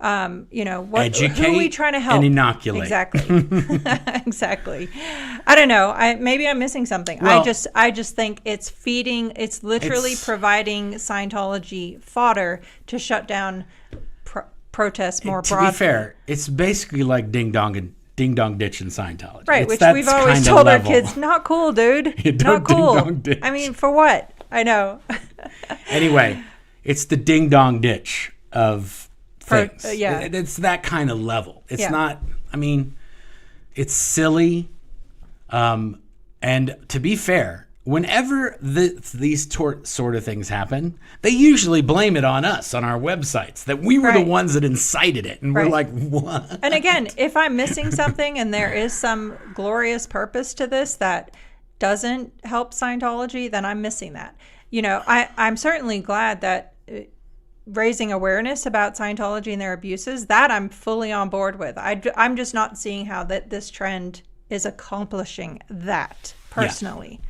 Educate, who are we trying to help? And inoculate. Exactly. Exactly. I don't know. Maybe I'm missing something. Well, I just think it's literally providing Scientology fodder to shut down protests more broadly. To be fair, it's basically like ding dong ditch in Scientology. Right, which we've always told our kids, not cool, dude. Not cool. Ding dong ditch. I mean, for what? I know. Anyway, it's the ding dong ditch of things. Yeah. It's that kind of level. It's not, I mean, it's silly. And to be fair, whenever these sort of things happen, they usually blame it on us, on our websites, that we were the ones that incited it. And we're like, what? And again, if I'm missing something and there is some glorious purpose to this that doesn't help Scientology, then I'm missing that. I'm certainly glad that raising awareness about Scientology and their abuses, that I'm fully on board with. I'm just not seeing how this trend is accomplishing that personally. Yeah.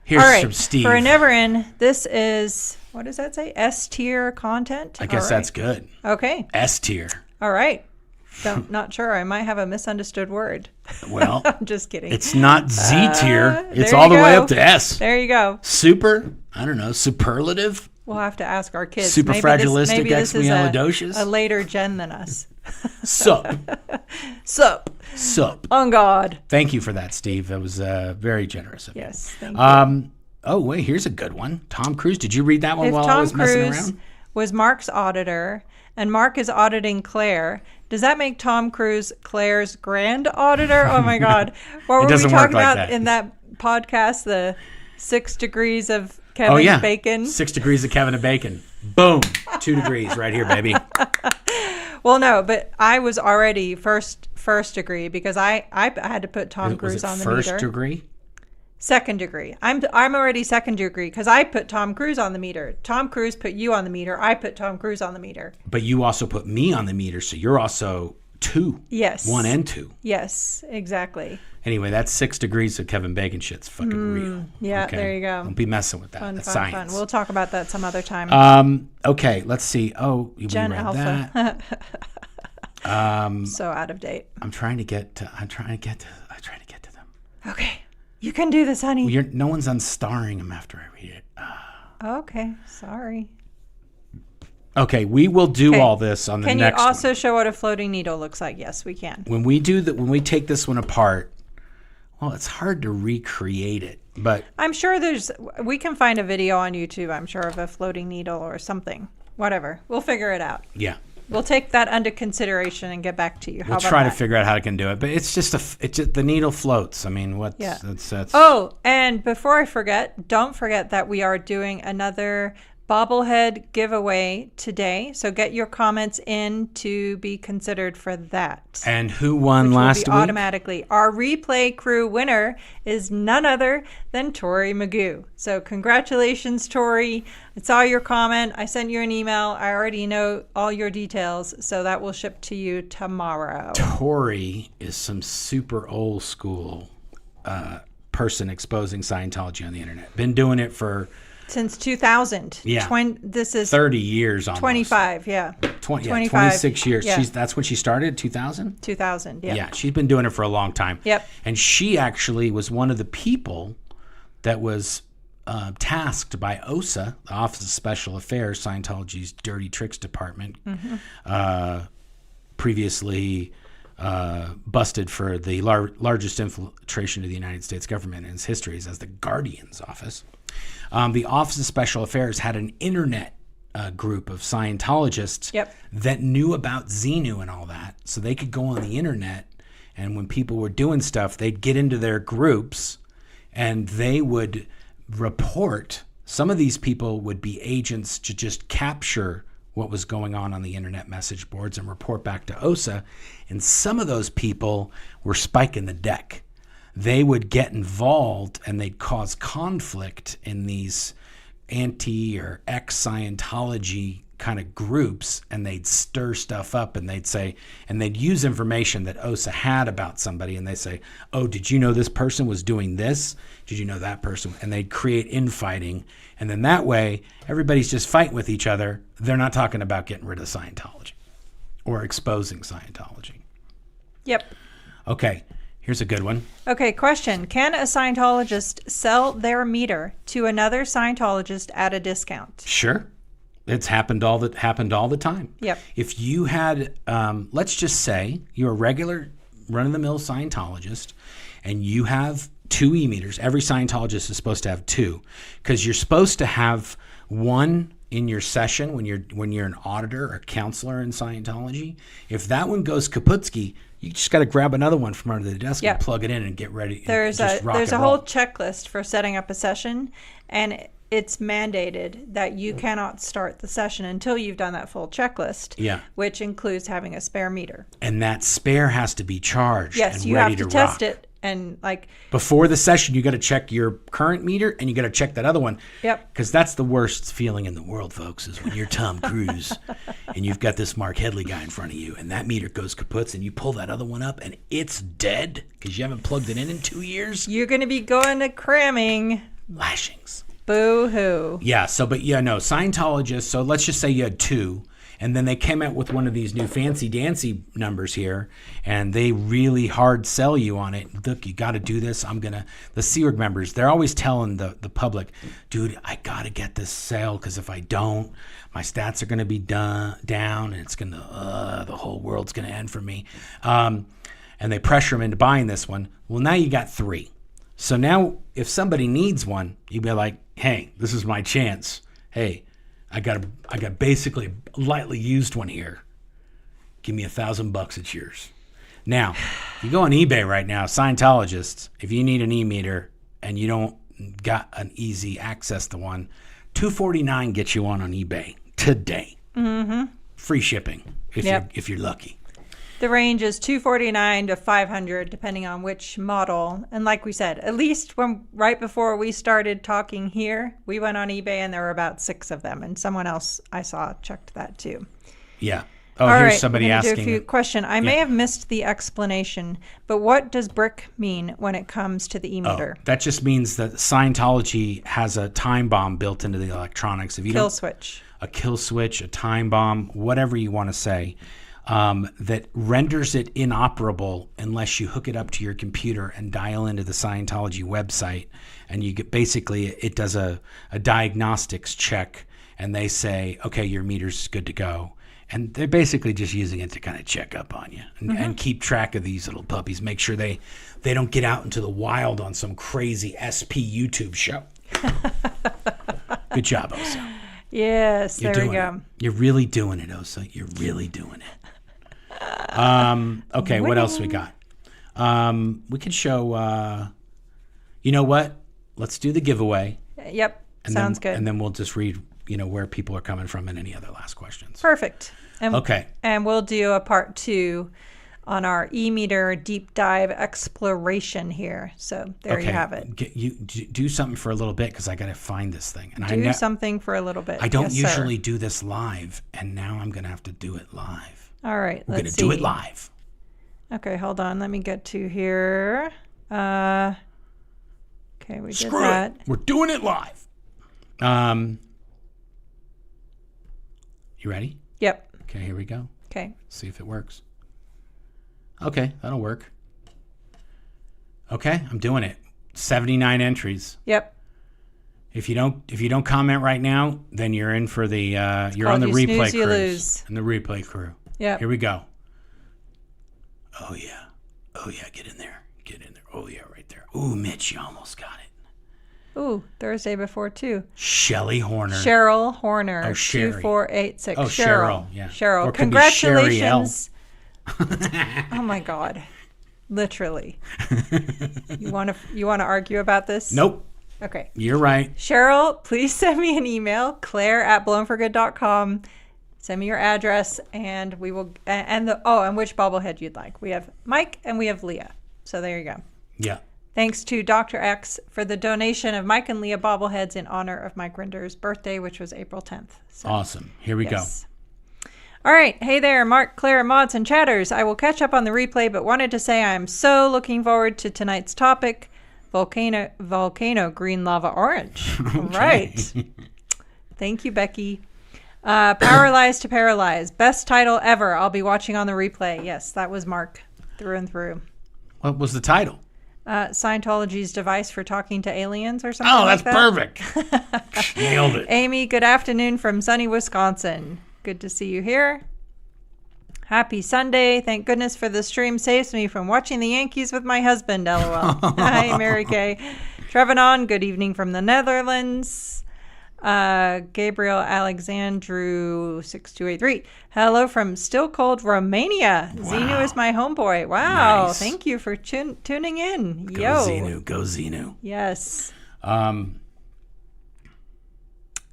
Here's from Steve. For a never in, this is, what does that say? S tier content? I guess that's good. Okay. S tier. All right. Not sure. I might have a misunderstood word. Well, I'm just kidding. It's not Z tier. It's all the way up to S. There you go. Super, I don't know, superlative. We'll have to ask our kids. Superfragilistic, expialidocious. A later gen than us. Sup. On God. Thank you for that, Steve. That was very generous of you. Yes, thank you. Oh, wait, here's a good one. Tom Cruise. Did you read that one while Tom I was messing Cruise around? Was Mark's auditor, and Mark is auditing Claire. Does that make Tom Cruise Claire's grand auditor? Oh, my God. What were we talking about in that podcast? The 6 degrees of Kevin Bacon? 6 degrees of Kevin and Bacon. Boom. 2 degrees right here, baby. Well, no, but I was already first degree because I had to put Tom Cruise on the meter. First degree? Second degree. I'm already second degree because I put Tom Cruise on the meter. Tom Cruise put you on the meter. I put Tom Cruise on the meter. But you also put me on the meter, so you're also 2. Yes. 1 and 2. Yes, exactly. Anyway, that 6 degrees of Kevin Bacon shit's fucking real. Yeah, okay? There you go. Don't be messing with that. That's science. Fun. We'll talk about that some other time. Okay, let's see. Oh, you Gen read Alpha. that. So out of date. I'm trying to get to them. Okay. You can do this, honey. No one's unstarring them after I read it. Okay. Sorry. Okay, we will do all this on the next one. Can you also show what a floating needle looks like? Yes, we can. When we take this one apart, well, it's hard to recreate it, but I'm sure we can find a video on YouTube, I'm sure, of a floating needle or something. Whatever. We'll figure it out. Yeah. We'll take that under consideration and get back to you. We'll try to figure out how I can do it, but it's just the needle floats. I mean, that's Oh, and before I forget, don't forget that we are doing another Bobblehead giveaway today. So get your comments in to be considered for that. And who won last week? Automatically. Our replay crew winner is none other than Tori Magoo. So congratulations, Tori. I saw your comment. I sent you an email. I already know all your details. So that will ship to you tomorrow. Tori is some super old school person exposing Scientology on the internet. Been doing it for Since 2000. Yeah. This is 30 years almost. 25, yeah. 26 years. Yeah. That's when she started, 2000? 2000, yeah. Yeah, she's been doing it for a long time. Yep. And she actually was one of the people that was tasked by OSA, the Office of Special Affairs, Scientology's dirty tricks department, previously busted for the largest infiltration of the United States government in its history as the Guardian's Office. The Office of Special Affairs had an internet group of Scientologists that knew about Xenu and all that, so they could go on the internet, and when people were doing stuff, they'd get into their groups, and they would report. Some of these people would be agents to just capture what was going on the internet message boards and report back to OSA, and some of those people were spiking the deck. They would get involved and they'd cause conflict in these anti or ex-Scientology kind of groups, and they'd stir stuff up, and they'd say, and they'd use information that OSA had about somebody, and they say, oh, did you know this person was doing this? Did you know that person? And they'd create infighting, and then that way everybody's just fighting with each other. They're not talking about getting rid of Scientology or exposing Scientology. Yep. Okay. Here's a good one. Okay, question. Can a Scientologist sell their meter to another Scientologist at a discount? Sure. It's happened all the time. Yep. If you had, let's just say you're a regular run-of-the-mill Scientologist and you have 2 e-meters. Every Scientologist is supposed to have 2, because you're supposed to have one in your session when you're an auditor or counselor in Scientology. If that one goes kaputsky, you just got to grab another one from under the desk and plug it in and get ready. There's a whole checklist for setting up a session, and it's mandated that you cannot start the session until you've done that full checklist. Yeah. Which includes having a spare meter. And that spare has to be charged. Yes, and you ready have to rock. test it, and before the session, you got to check your current meter and you got to check that other one. Yep. Because that's the worst feeling in the world, folks, is when you're Tom Cruise and you've got this Mark Headley guy in front of you, and that meter goes kaputs, and you pull that other one up and it's dead because you haven't plugged it in 2 years. You're going to be going to cramming. Lashings. Boo-hoo. Yeah. Scientologists. So let's just say you had 2. And then they came out with one of these new fancy dancy numbers here, and they really hard sell you on it. Look, you got to do this. The Sea Org members, they're always telling the public, dude, I got to get this sale, because if I don't, my stats are going to be down, and it's going to, the whole world's going to end for me. And they pressure them into buying this one. Well, now you got 3. So now if somebody needs one, you'd be like, hey, this is my chance. Hey, I got basically a lightly used one here. Give me $1,000, it's yours. Now, if you go on eBay right now, Scientologists, if you need an e-meter and you don't got an easy access to one, $249 gets you on eBay today. Mm-hmm. Free shipping if you're lucky. The range is $249 to $500, depending on which model. And like we said, at least right before we started talking here, we went on eBay and there were about 6 of them. And someone else I saw checked that too. Yeah. Oh, All here's right, somebody asking. Do a few question. I may have missed the explanation, but what does brick mean when it comes to the e-meter? That just means that Scientology has a time bomb built into the electronics. If you kill switch. A kill switch, a time bomb, whatever you want to say. That renders it inoperable unless you hook it up to your computer and dial into the Scientology website, and you get it does a diagnostics check, and they say, okay, your meter's good to go, and they're basically just using it to kind of check up on you and keep track of these little puppies, make sure they don't get out into the wild on some crazy SP YouTube show. Good job, Osa. Yes, there we go. You're really doing it, Osa. You're really doing it. Okay, what else we got? We could show, you know what? Let's do the giveaway. Yep, sounds good. And then we'll just read, where people are coming from and any other last questions. Perfect. Okay. And we'll do a part 2 on our e-meter deep dive exploration here. So there you have it. Do something for a little bit, because I got to find this thing. And do something for a little bit. I don't usually do this live, and now I'm going to have to do it live. All right, We're going to do it live. Okay, hold on. Let me get to here. Okay, we did that. We're doing it live. You ready? Yep. Okay, here we go. Okay. See if it works. Okay, that'll work. Okay, I'm doing it. 79 entries. Yep. If you don't comment right now, then you're in for the you're on the you replay snooze, you cruise. lose. And the replay crew. Yep. Here we go. Oh yeah. Oh yeah, get in there. Get in there. Oh yeah, right there. Ooh, Mitch, you almost got it. Ooh, Thursday before too. Shelley Horner. Cheryl Horner. Oh, Sherry. 2486. Oh, Cheryl. Yeah. Cheryl. Or it could be Sherry L. Congratulations. Oh my God. Literally. You want to argue about this? Nope. Okay. You're right. Cheryl, please send me an email, claire@blownforgood.com. Send me your address, and we will, and which bobblehead you'd like. We have Mike and we have Leah. So there you go. Yeah. Thanks to Dr. X for the donation of Mike and Leah bobbleheads in honor of Mike Rinder's birthday, which was April 10th. So, Awesome. Here we go. All right. Hey there, Mark, Claire, mods, and chatters. I will catch up on the replay, but wanted to say I am so looking forward to tonight's topic, volcano green lava orange. Okay. Right. Thank you, Becky. Paralyzed to Paralyze. Best title ever. I'll be watching on the replay. Yes, that was Mark through and through. What was the title? Scientology's device for talking to aliens or something Oh, like that's that. perfect. Nailed it. Amy, good afternoon from sunny Wisconsin. Good to see you here. Happy Sunday. Thank goodness for the stream. Saves me from watching the Yankees with my husband, LOL. Hi, Mary Kay. Trevanon, good evening from the Netherlands. Gabriel Alexandru 6283. Hello from still cold Romania. Wow. Xenu is my homeboy. Wow. Nice. Thank you for tuning in. Go Yo. Xenu. Go Xenu. Yes.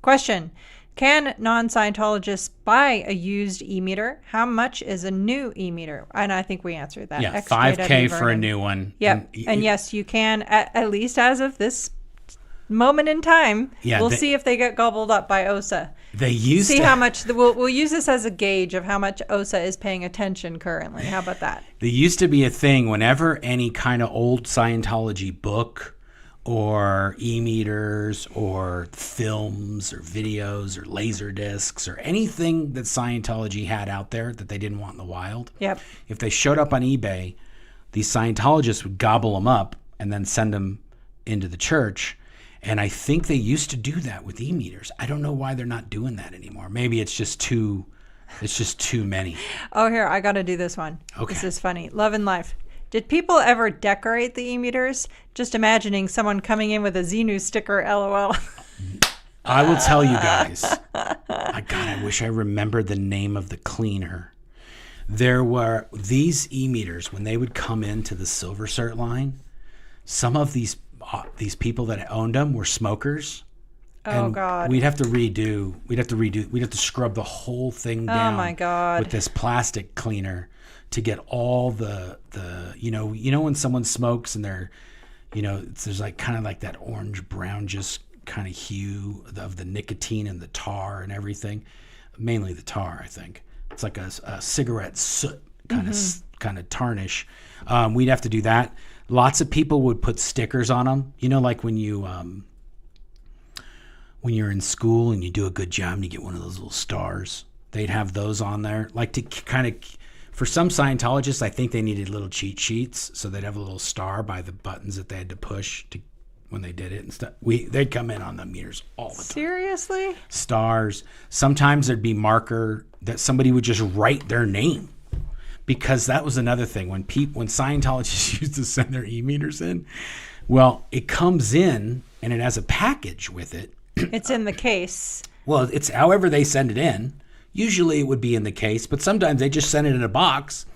Question. Can non-Scientologists buy a used e-meter? How much is a new e-meter? And I think we answered that. Yeah, XJW $5K for a Vernon. new one. Yep. And yes, you can, at least as of this moment in time. Yeah, we'll see if they get gobbled up by OSA. They used See to, how much, we'll use this as a gauge of how much OSA is paying attention currently. How about that? There used to be a thing whenever any kind of old Scientology book or e-meters or films or videos or laser discs or anything that Scientology had out there that they didn't want in the wild. Yep. If they showed up on eBay, these Scientologists would gobble them up and then send them into the church. And I think they used to do that with e-meters. I don't know why they're not doing that anymore. Maybe it's just too many. Oh, here, I got to do this one. Okay. This is funny. Love and Life. Did people ever decorate the e-meters? Just imagining someone coming in with a Xenu sticker, LOL. I will tell you guys. I wish I remembered the name of the cleaner. There were these e-meters when they would come into the Silver Cert line. Some of these people that owned them were smokers. Oh God. We'd have to scrub the whole thing down. Oh my God. With this plastic cleaner to get all the you know when someone smokes and they're there's like kind of like that orange brown just kind of hue of the nicotine and the tar and everything, mainly the tar. I think it's like a cigarette soot kind of tarnish. We'd have to do that. Lots of people would put stickers on them. Like when you're in school and you do a good job and you get one of those little stars, they'd have those on there. Like to kind of, for some Scientologists, I think they needed little cheat sheets. So they'd have a little star by the buttons that they had to push to when they did it and stuff. They'd come in on the meters all the time. Seriously? Stars. Sometimes there'd be marker that somebody would just write their name. Because that was another thing when Scientologists used to send their e-meters in. Well, it comes in and it has a package with it. It's in the case. Well, it's however they send it in. Usually it would be in the case, but sometimes they just send it in a box,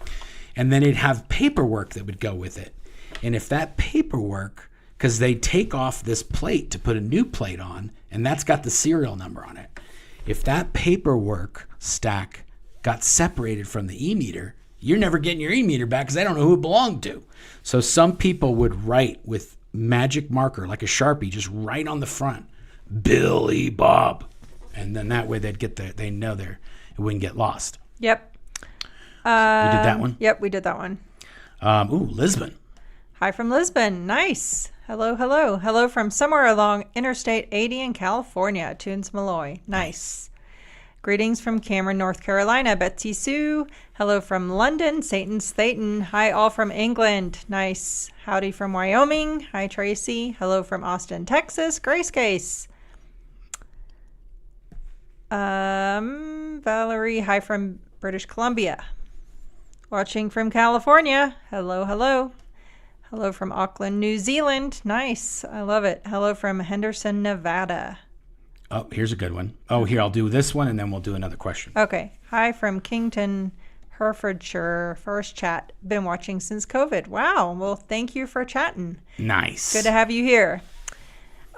and then it'd have paperwork that would go with it. And if that paperwork, because they take off this plate to put a new plate on, and that's got the serial number on it. If that paperwork stack got separated from the e-meter, you're never getting your e-meter back because they don't know who it belonged to. So some people would write with magic marker, like a Sharpie, just right on the front, Billy Bob. And then that way they know it wouldn't get lost. Yep. We did that one? Yep, we did that one. Lisbon. Hi from Lisbon. Nice. Hello, hello. Hello from somewhere along Interstate 80 in California. Tunes Malloy. Nice. Greetings from Cameron, North Carolina. Betsy Sue. Hello from London. Satan's Thetan. Hi, all from England. Nice. Howdy from Wyoming. Hi, Tracy. Hello from Austin, Texas. Grace Case. Valerie. Hi from British Columbia. Watching from California. Hello, hello. Hello from Auckland, New Zealand. Nice. I love it. Hello from Henderson, Nevada. Oh, here's a good one. Oh, here, I'll do this one and then we'll do another question. Okay. Hi from Kington, Herefordshire. First chat. Been watching since COVID. Wow. Well, thank you for chatting. Nice. Good to have you here.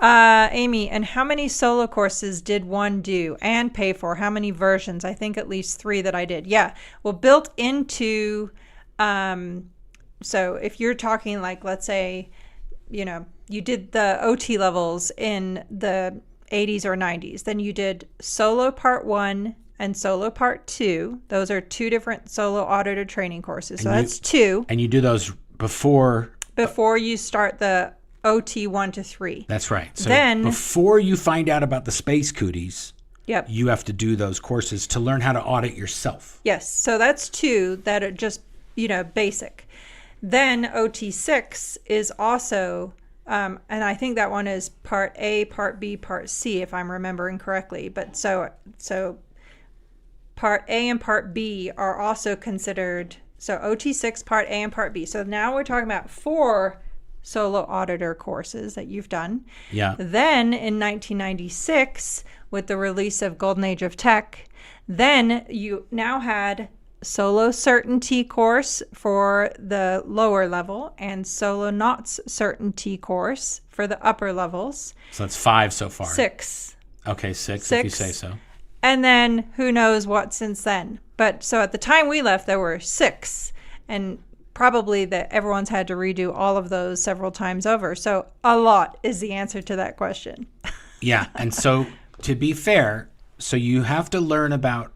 Amy, and how many solo courses did one do and pay for? How many versions? I think at least 3 that I did. Yeah. Well, built into, so if you're talking like, let's say, you did the OT levels in the 80s or 90s, then you did solo part 1 and solo part 2. Those are 2 different solo auditor training courses. So that's 2. And you do those before you start the OT 1 to 3. That's right. So then before you find out about the space cooties, yep, you have to do those courses to learn how to audit yourself. Yes. So that's 2 that are just, basic. Then OT 6 is also, and I think that one is part A, part B, part C, if I'm remembering correctly. But so part A and part B are also considered, so OT 6, part A and part B. So now we're talking about 4 solo auditor courses that you've done. Yeah. Then in 1996, with the release of Golden Age of Tech, then you now had solo certainty course for the lower level and solo knots certainty course for the upper levels. So that's 5 so far. 6. Okay, 6 if you say so. And then who knows what since then. But so at the time we left, there were 6. And probably that everyone's had to redo all of those several times over. So a lot is the answer to that question. Yeah. And so to be fair, so you have to learn about,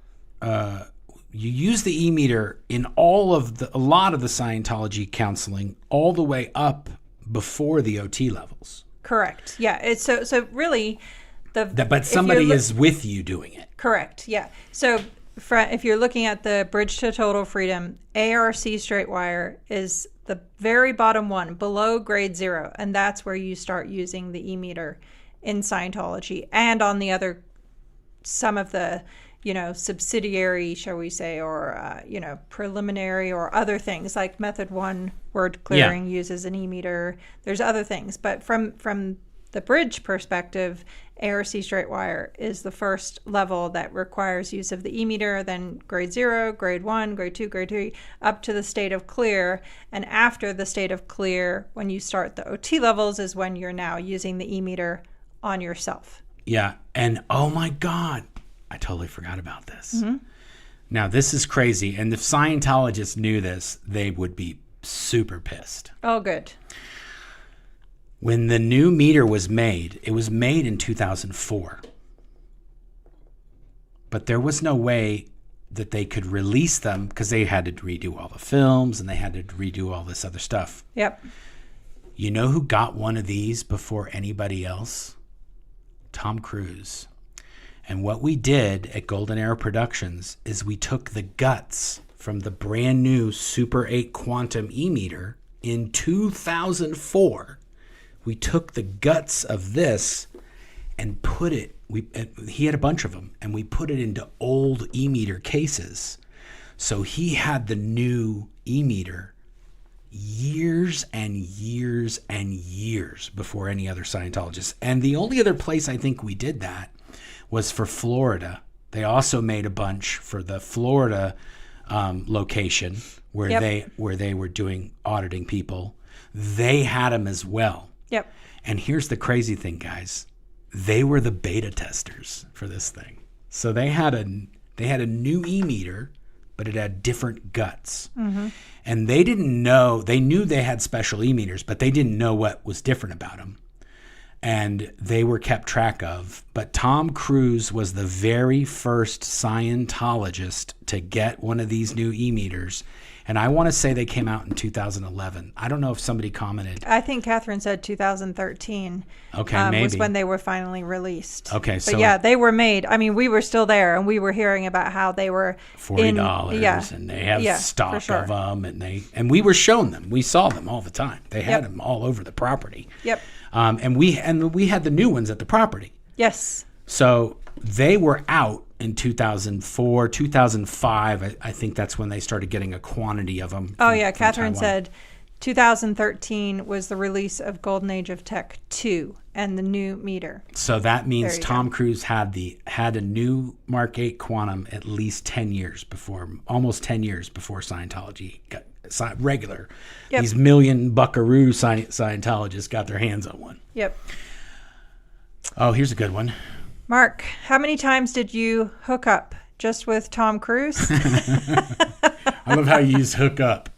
you use the e-meter in a lot of the Scientology counseling all the way up before the OT levels. Correct. Yeah. It's so really but somebody is with you doing it. Correct. Yeah. So if you're looking at the Bridge to Total Freedom, ARC straight wire is the very bottom one below grade 0. And that's where you start using the e-meter in Scientology and on the other, some of the, subsidiary, shall we say, or, preliminary or other things like method 1 word clearing uses an e-meter. There's other things. But from the bridge perspective, ARC straight wire is the first level that requires use of the e-meter, then grade 0, grade 1, grade 2, grade 3, up to the state of clear. And after the state of clear, when you start the OT levels, is when you're now using the e-meter on yourself. Yeah. And oh my God, I totally forgot about this. Mm-hmm. Now, this is crazy. And if Scientologists knew this, they would be super pissed. Oh, good. When the new meter was made, it was made in 2004. But there was no way that they could release them because they had to redo all the films and they had to redo all this other stuff. Yep. You know who got one of these before anybody else? Tom Cruise. And what we did at Golden Era Productions is we took the guts from the brand new Super 8 Quantum e-meter in 2004. We took the guts of this and put it, he had a bunch of them, and we put it into old e-meter cases. So he had the new e-meter years and years and years before any other Scientologists. And the only other place I think we did that was for Florida. They also made a bunch for the Florida location where they were doing auditing people. They had them as well. Yep. And here's the crazy thing, guys. They were the beta testers for this thing. So they had a new e-meter, but it had different guts. Mm-hmm. And they didn't know, they knew they had special e-meters, but they didn't know what was different about them. And they were kept track of. But Tom Cruise was the very first Scientologist to get one of these new e-meters. And I want to say they came out in 2011. I don't know if somebody commented. I think Catherine said 2013. Okay, maybe. Was when they were finally released. Okay, so. But yeah, they were made. I mean, we were still there, and we were hearing about how they were $40, and they have stock of them, and we were shown them. We saw them all the time. They had them all over the property. Yep. And we had the new ones at the property. Yes. So they were out in 2004, 2005. I think that's when they started getting a quantity of them. Catherine said 2013 was the release of Golden Age of Tech 2 and the new meter. So that means Tom Cruise had a new Mark VIII Quantum at least 10 years before, almost 10 years before Scientology got regular. Yep. These million buckaroo Scientologists got their hands on one. Yep. Oh, here's a good one. Mark, how many times did you hook up just with Tom Cruise? I love how you use hook up.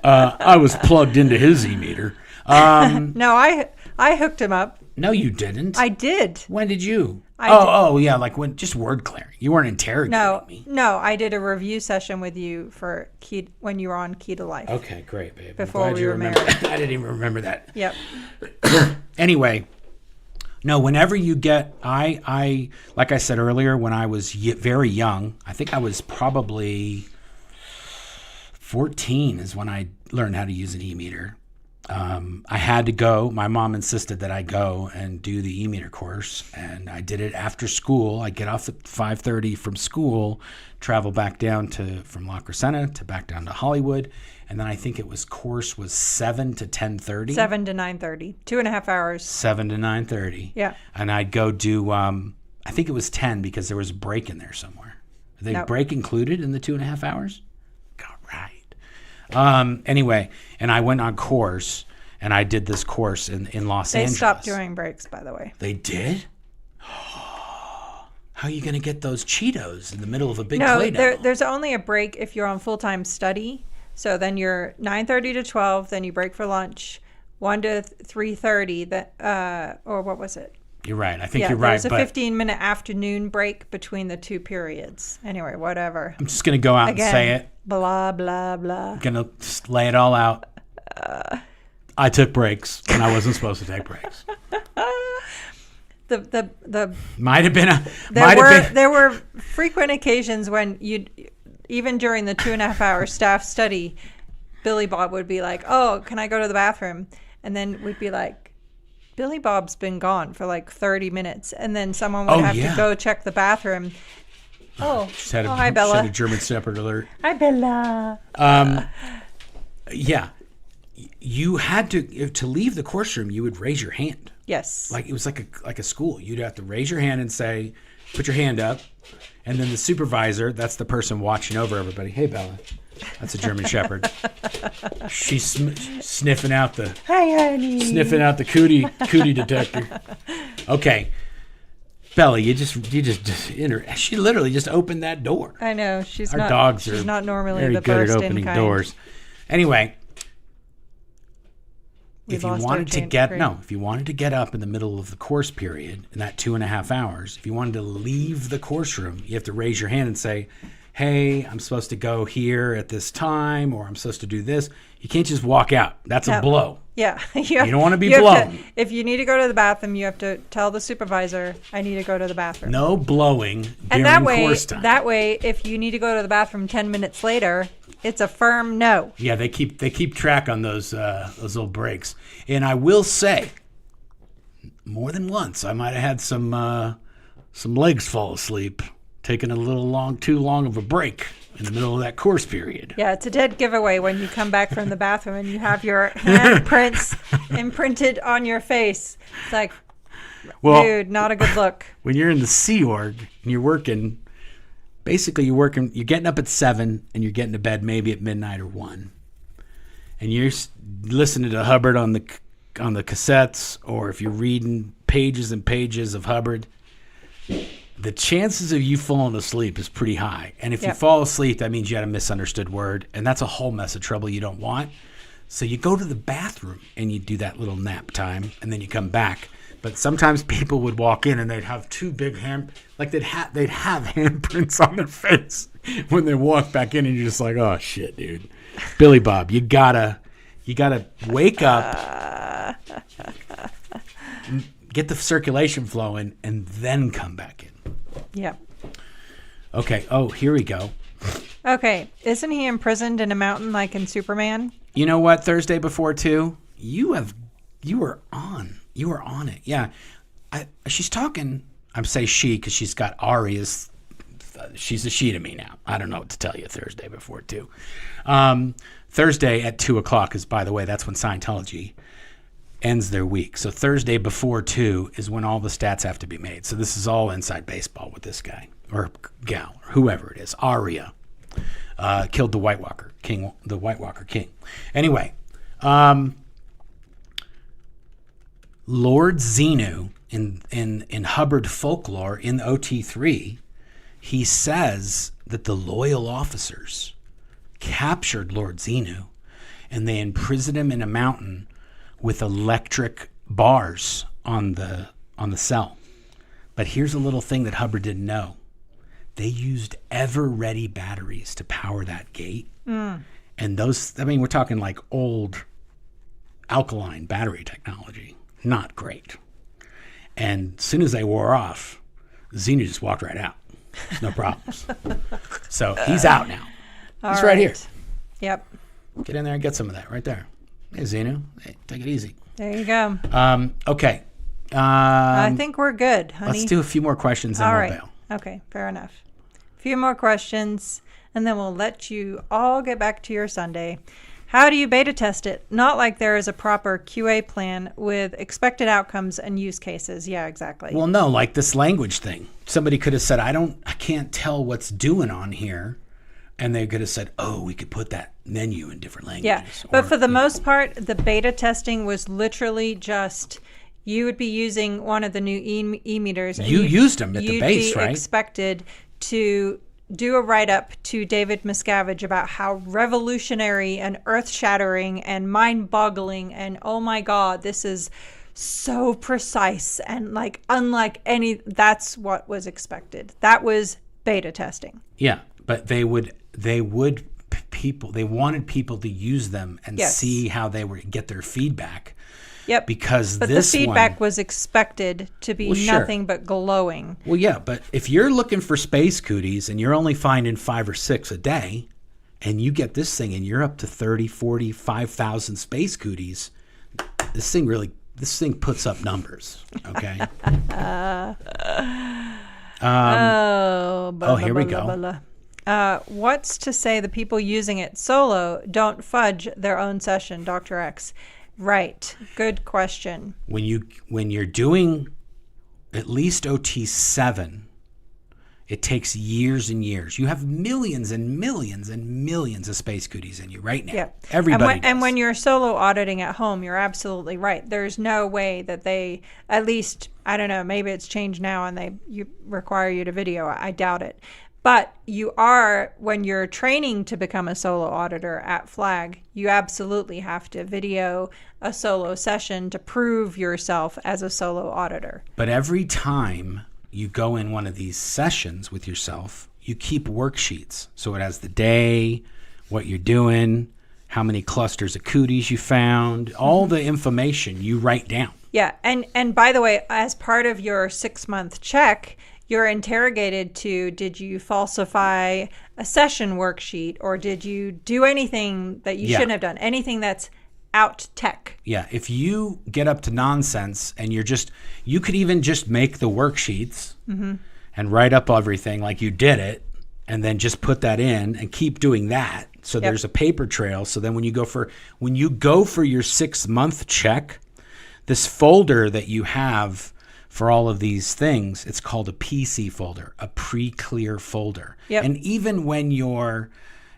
I was plugged into his e-meter. No, I hooked him up. No, you didn't. I did. When did you? did. Like when just word clearing. You weren't interrogating me. No, I did a review session with you for when you were on Key to Life. Okay, great, babe. Before we were married. I didn't even remember that. Yep. Anyway. No, whenever you get, I like I said earlier, when I was very young, I think I was probably 14 is when I learned how to use an e-meter. I had to go. My mom insisted that I go and do the e-meter course, and I did it after school. I get off at 5:30 from school, travel back down from La Crescenta to back down to Hollywood, and then I think course was 7 to 10:30. 7 to 9:30, 2.5 hours. 7 to 9:30. Yeah. And I'd go do. I think it was 10 because there was a break in there somewhere. Are they break included in the 2.5 hours? God, right. Anyway, and I went on course, and I did this course in Los Angeles. They stopped doing breaks, by the way. They did? How are you going to get those Cheetos in the middle of a big play demo? There's only a break if you're on full-time study. So then you're 9:30 to 12, then you break for lunch, 1 to 3:30, or what was it? You're right. I think you're right. There's a 15-minute afternoon break between the two periods. Anyway, whatever. I'm just going to go out and say it. Blah, blah, blah. I'm going to lay it all out. I took breaks, and I wasn't supposed to take breaks. Might have been There were frequent occasions when even during the 2.5-hour staff study, Billy Bob would be like, "Oh, can I go to the bathroom?" And then we'd be like, Billy Bob's been gone for like 30 minutes. And then someone would have to go check the bathroom. Hi, Bella. Had a German Shepherd alert. Hi, Bella. Yeah. You had to leave the course room, you would raise your hand. Yes. Like it was like a school. You'd have to raise your hand and say, put your hand up. And then the supervisor, that's the person watching over everybody. Hey, Bella. That's a German Shepherd. She's sniffing out the cootie detector. Okay, Bella, she literally just opened that door. I know she's Our dogs she's are not normally very the good first at opening in kind. doors. Anyway, if you lost wanted our if you wanted to get up in the middle of the course period in that 2.5 hours, if you wanted to leave the course room, you have to raise your hand and say, hey, I'm supposed to go here at this time, or I'm supposed to do this. You can't just walk out. That's a blow. Yeah. You don't want to be blown. If you need to go to the bathroom, you have to tell the supervisor, I need to go to the bathroom. No blowing during course time. That way, if you need to go to the bathroom 10 minutes later, it's a firm no. Yeah, they keep track on those little breaks. And I will say, more than once, I might have had some legs fall asleep, taking a little too long of a break in the middle of that course period. Yeah, it's a dead giveaway when you come back from the bathroom and you have your handprints imprinted on your face. It's like, dude, not a good look. When you're in the Sea Org and you're working, basically you're getting up at 7 and you're getting to bed maybe at midnight or 1. And you're listening to Hubbard on the cassettes, or if you're reading pages and pages of Hubbard, the chances of you falling asleep is pretty high. And if you fall asleep, that means you had a misunderstood word, and that's a whole mess of trouble you don't want. So you go to the bathroom and you do that little nap time, and then you come back. But sometimes people would walk in and they'd have two big they'd have handprints on their face when they walk back in, and you're just like, oh shit, dude. Billy Bob, you gotta wake up, get the circulation flowing, and then come back in. Yep. Okay. Oh, here we go. Okay. Isn't he imprisoned in a mountain like in Superman? You know what? Thursday before 2, you were on it. Yeah. She's talking. I'm saying she because she's got Aria's. She's a she to me now. I don't know what to tell you. Thursday before 2. Thursday at 2:00 is, by the way, that's when Scientology ends their week. So Thursday before 2 is when all the stats have to be made. So this is all inside baseball with this guy or gal, or whoever it is. Aria killed the White Walker King. The White Walker King. Anyway, Lord Xenu in Hubbard folklore in OT3, he says that the loyal officers captured Lord Xenu and they imprisoned him in a mountain with electric bars on the cell. But here's a little thing that Hubbard didn't know. They used ever-ready batteries to power that gate. And those, I mean, we're talking like old alkaline battery technology. Not great. And as soon as they wore off, Xenu just walked right out. No problems. So he's out now. He's right here. Yep. Get in there and get some of that right there. Hey, Xenu. Hey, take it easy. There you go. Okay. I think we're good, honey. Let's do a few more questions and we'll bail. Okay, fair enough. A few more questions, and then we'll let you all get back to your Sunday. How do you beta test it? Not like there is a proper QA plan with expected outcomes and use cases. Yeah, exactly. Well, no, like this language thing. Somebody could have said, I can't tell what's doing on here. And they could have said, oh, we could put that menu in different languages. Yeah, but for the most part, the beta testing was literally just, you would be using one of the new e-meters. You used them at the base, right? You'd be expected to do a write-up to David Miscavige about how revolutionary and earth-shattering and mind-boggling and, oh my God, this is so precise and like unlike any, that's what was expected. That was beta testing. Yeah, but they wanted people to use them and see how they would get their feedback. Yep. Because but this the feedback was expected to be nothing but glowing. Well, yeah, but if you're looking for space cooties and you're only finding 5 or 6 a day, and you get this thing and you're up to 30, 40, 5,000 space cooties, this thing puts up numbers. Okay. Here we go. What's to say the people using it solo don't fudge their own session, Dr. X? Right. Good question. When you're doing at least OT7, it takes years and years. You have millions and millions and millions of space cooties in you right now. Yeah. Everybody does. And when you're solo auditing at home, you're absolutely right. There's no way that they, at least, I don't know, maybe it's changed now and you require you to video. I doubt it. But you are, when you're training to become a solo auditor at Flag, you absolutely have to video a solo session to prove yourself as a solo auditor. But every time you go in one of these sessions with yourself, you keep worksheets. So it has the day, what you're doing, how many clusters of cooties you found, all the information you write down. Yeah, and by the way, as part of your 6-month check, you're interrogated to, did you falsify a session worksheet or did you do anything that you shouldn't have done? Anything that's out tech. Yeah, if you get up to nonsense and you could even just make the worksheets and write up everything like you did it and then just put that in and keep doing that. So there's a paper trail. So then when you go for your 6-month check, this folder that you have for all of these things, it's called a PC folder, a pre-clear folder. Yep. And even when you're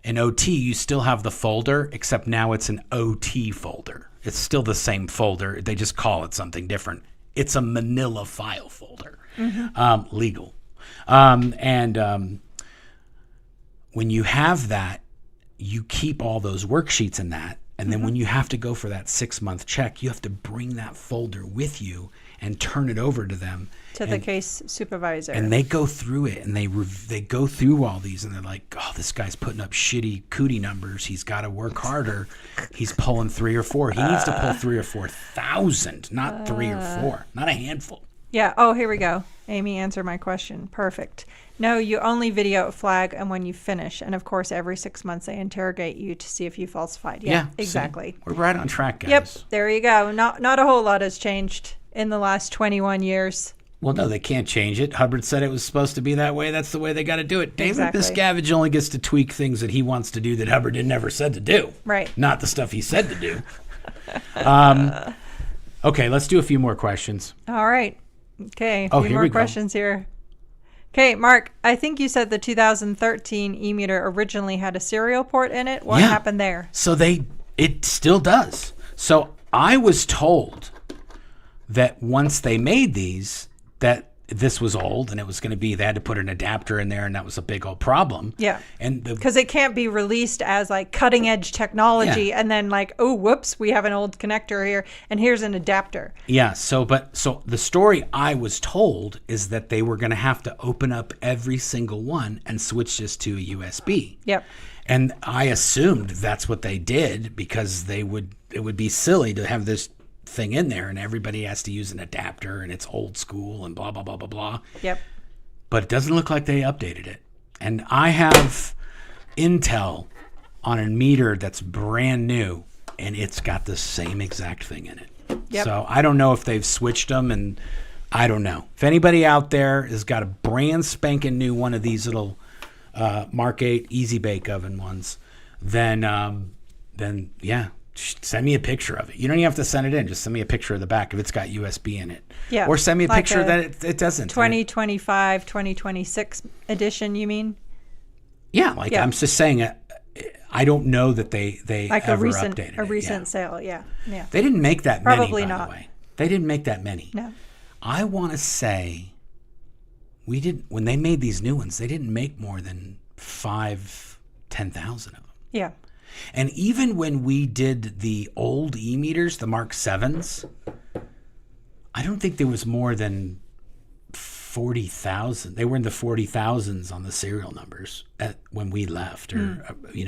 an OT, you still have the folder, except now it's an OT folder. It's still the same folder. They just call it something different. It's a manila file folder, legal. When you have that, you keep all those worksheets in that. And then when you have to go for that 6-month check, you have to bring that folder with you and turn it over to them. To the case supervisor. And they go through it, and they go through all these, and they're like, oh, this guy's putting up shitty cootie numbers. He's got to work harder. He's pulling 3 or 4. He needs to pull 3 or 4,000, not 3 or 4, not a handful. Yeah. Oh, here we go. Amy answered my question. Perfect. No, you only video flag and when you finish. And of course, every 6 months they interrogate you to see if you falsified. Yeah, exactly. See, we're right on track, guys. Yep. There you go. Not a whole lot has changed in the last 21 years. Well, no, they can't change it. Hubbard said it was supposed to be that way. That's the way they got to do it. David Miscavige only gets to tweak things that he wants to do that Hubbard never said to do. Right. Not the stuff he said to do. Okay, let's do a few more questions. All right. Okay, a few more questions here. Okay, Mark, I think you said the 2013 e-meter originally had a serial port in it. What happened there? So it still does. So I was told that once they made these, that this was old and it was going to be, they had to put an adapter in there, and that was a big old problem. Yeah. And because it can't be released as like cutting edge technology and then like, oh, whoops, we have an old connector here and here's an adapter. Yeah. So the story I was told is that they were going to have to open up every single one and switch this to a USB. Yep. And I assumed that's what they did, because it would be silly to have this thing in there and everybody has to use an adapter and it's old school and blah, blah, blah, blah, blah. Yep. But it doesn't look like they updated it. And I have intel on a meter that's brand new, and it's got the same exact thing in it. Yep. So I don't know if they've switched them, and I don't know. If anybody out there has got a brand spanking new one of these little Mark 8 Easy Bake Oven ones, then yeah, send me a picture of it. You don't even have to send it in. Just send me a picture of the back if it's got USB in it. Yeah. Or send me a like picture that it doesn't. 2025, 2026 edition, you mean? Yeah, I'm just saying, I don't know that they like ever updated it. A recent sale, yeah. They didn't make that many, Probably by not. the way. They didn't make that many. No. I want to say when they made these new ones, they didn't make more than 10,000 of them. Yeah. And even when we did the old e-meters, the Mark 7s, I don't think there was more than 40,000. They were in the 40,000s on the serial numbers when we left, or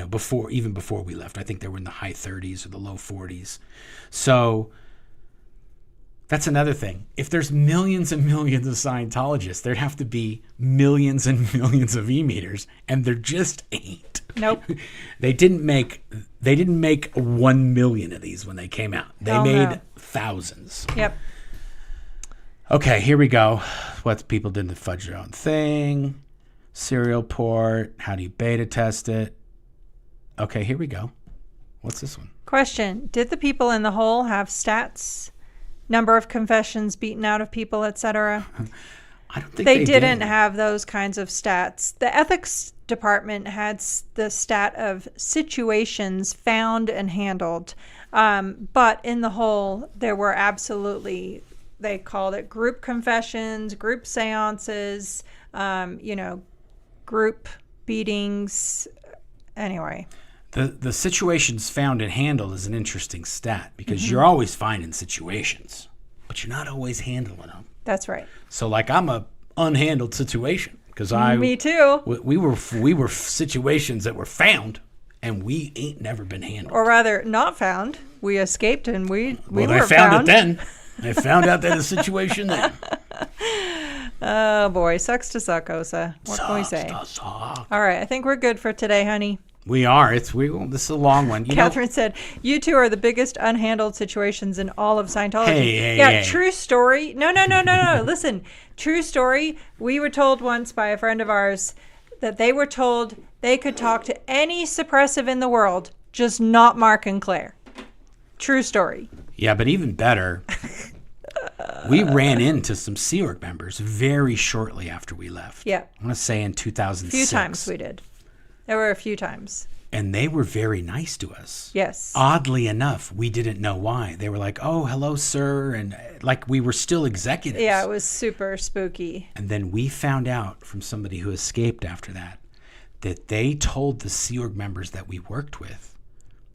before we left. I think they were in the high 30s or the low 40s. So that's another thing. If there's millions and millions of Scientologists, there'd have to be millions and millions of e-meters, and there just ain't. Nope. They didn't make 1 million of these when they came out. They made thousands. Yep. Okay, here we go. What people did to fudge their own thing. Serial port. How do you beta test it? Okay, here we go. What's this one? Question. Did the people in the hole have stats? Number of confessions beaten out of people, etc.? I don't think they didn't have those kinds of stats. The ethics department had the stat of situations found and handled. But in the whole, there were absolutely, they called it group confessions, group seances, group beatings. Anyway. The situations found and handled is an interesting stat, because you're always finding situations, but you're not always handling them. That's right. So I'm a unhandled situation, because me too. We were situations that were found, and we ain't never been handled. Or rather, not found. We escaped, and we were found. They found it then. They found out that a situation then. Oh boy, sucks to suck, Osa. What can we say? All right, I think we're good for today, honey. We are. This is a long one. Catherine said, "You two are the biggest unhandled situations in all of Scientology." Hey. True story. No. Listen, true story. We were told once by a friend of ours that they were told they could talk to any suppressive in the world, just not Mark and Claire. True story. Yeah, but even better, we ran into some Sea Org members very shortly after we left. Yeah. I want to say in 2006. A few times we did. There were a few times. And they were very nice to us. Yes. Oddly enough, we didn't know why. They were like, "Oh, hello, sir." And we were still executives. Yeah, it was super spooky. And then we found out from somebody who escaped after that they told the Sea Org members that we worked with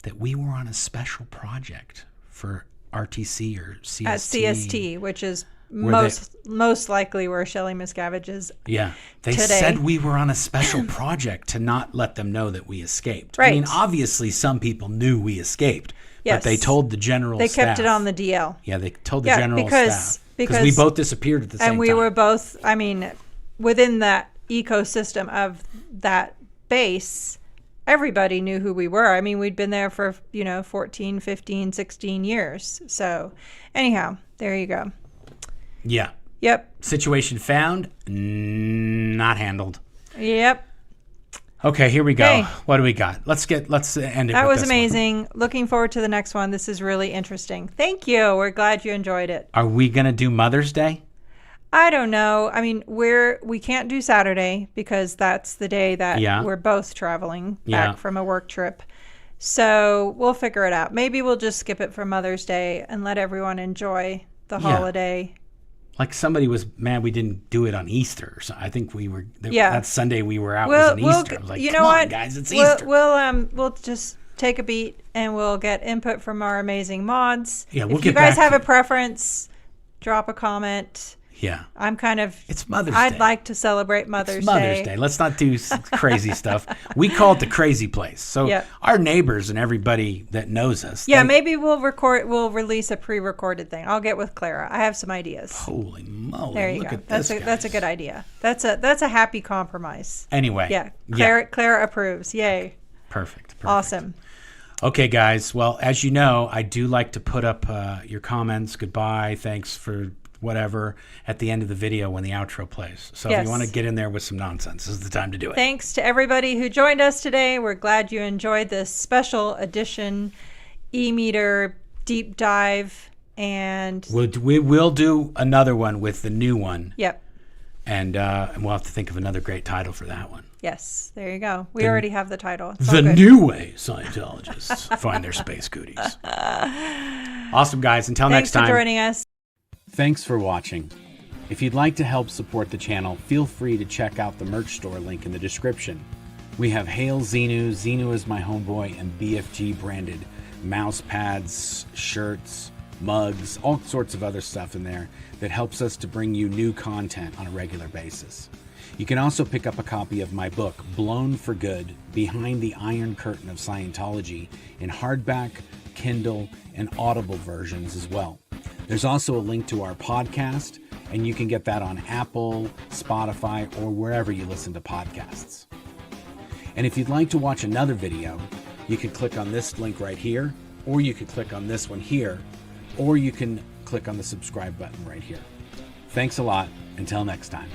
that we were on a special project for RTC or CST. At CST, which is most likely where Shelley Miscavige is. Yeah. They today. said we were on a special project to not let them know that we escaped. Right. I mean, obviously some people knew we escaped, Yes. but they told the general They staff. kept it on the DL. Yeah, they told the general staff. Because we both disappeared at the same time. And we were both, I mean, within that ecosystem of that base, everybody knew who we were. I mean, we'd been there for, 14, 15, 16 years. So anyhow, there you go. Yeah. Yep. Situation found, not handled. Yep. Okay, here we go. Okay. What do we got? Let's end it. That with was this amazing. one. Looking forward to the next one. This is really interesting. Thank you. We're glad you enjoyed it. Are we gonna do Mother's Day? I don't know. I mean, we can't do Saturday because that's the day that we're both traveling back from a work trip. So we'll figure it out. Maybe we'll just skip it for Mother's Day and let everyone enjoy the holiday. Like somebody was mad we didn't do it on Easter. So I think we were. That Sunday we were out was an Easter. I was like, you know come on, what, guys, it's Easter. We'll just take a beat and we'll get input from our amazing mods. Yeah, we'll if get you guys back have a preference, drop a comment. Yeah. I'm kind of. It's Mother's Day. I'd like to celebrate Mother's Day. Let's not do crazy stuff. We call it the crazy place. So our neighbors and everybody that knows us. Yeah, maybe we'll release a pre-recorded thing. I'll get with Clara. I have some ideas. Holy moly. There you Look go. at this, That's a good idea. That's a happy compromise. Anyway. Yeah. Clara approves. Yay. Perfect. Awesome. Okay, guys. Well, as you know, I do like to put up your comments. Goodbye. Thanks for whatever at the end of the video when the outro plays. So if you want to get in there with some nonsense, this is the time to do it. Thanks to everybody who joined us today. We're glad you enjoyed this special edition e-meter deep dive, and we will do another one with the new one. Yep. And we'll have to think of another great title for that one. Yes, there you go. We already have the title. The new way Scientologists find their space cooties. Awesome, guys. Until next time. Thanks for joining us. Thanks for watching. If you'd like to help support the channel, feel free to check out the merch store link in the description. We have Hail Xenu, Xenu is my homeboy, and BFG branded mouse pads, shirts, mugs, all sorts of other stuff in there that helps us to bring you new content on a regular basis. You can also pick up a copy of my book, Blown for Good, Behind the Iron Curtain of Scientology, in hardback, Kindle, and Audible versions as well. There's also a link to our podcast, and you can get that on Apple, Spotify, or wherever you listen to podcasts. And if you'd like to watch another video, you can click on this link right here, or you can click on this one here, or you can click on the subscribe button right here. Thanks a lot. Until next time.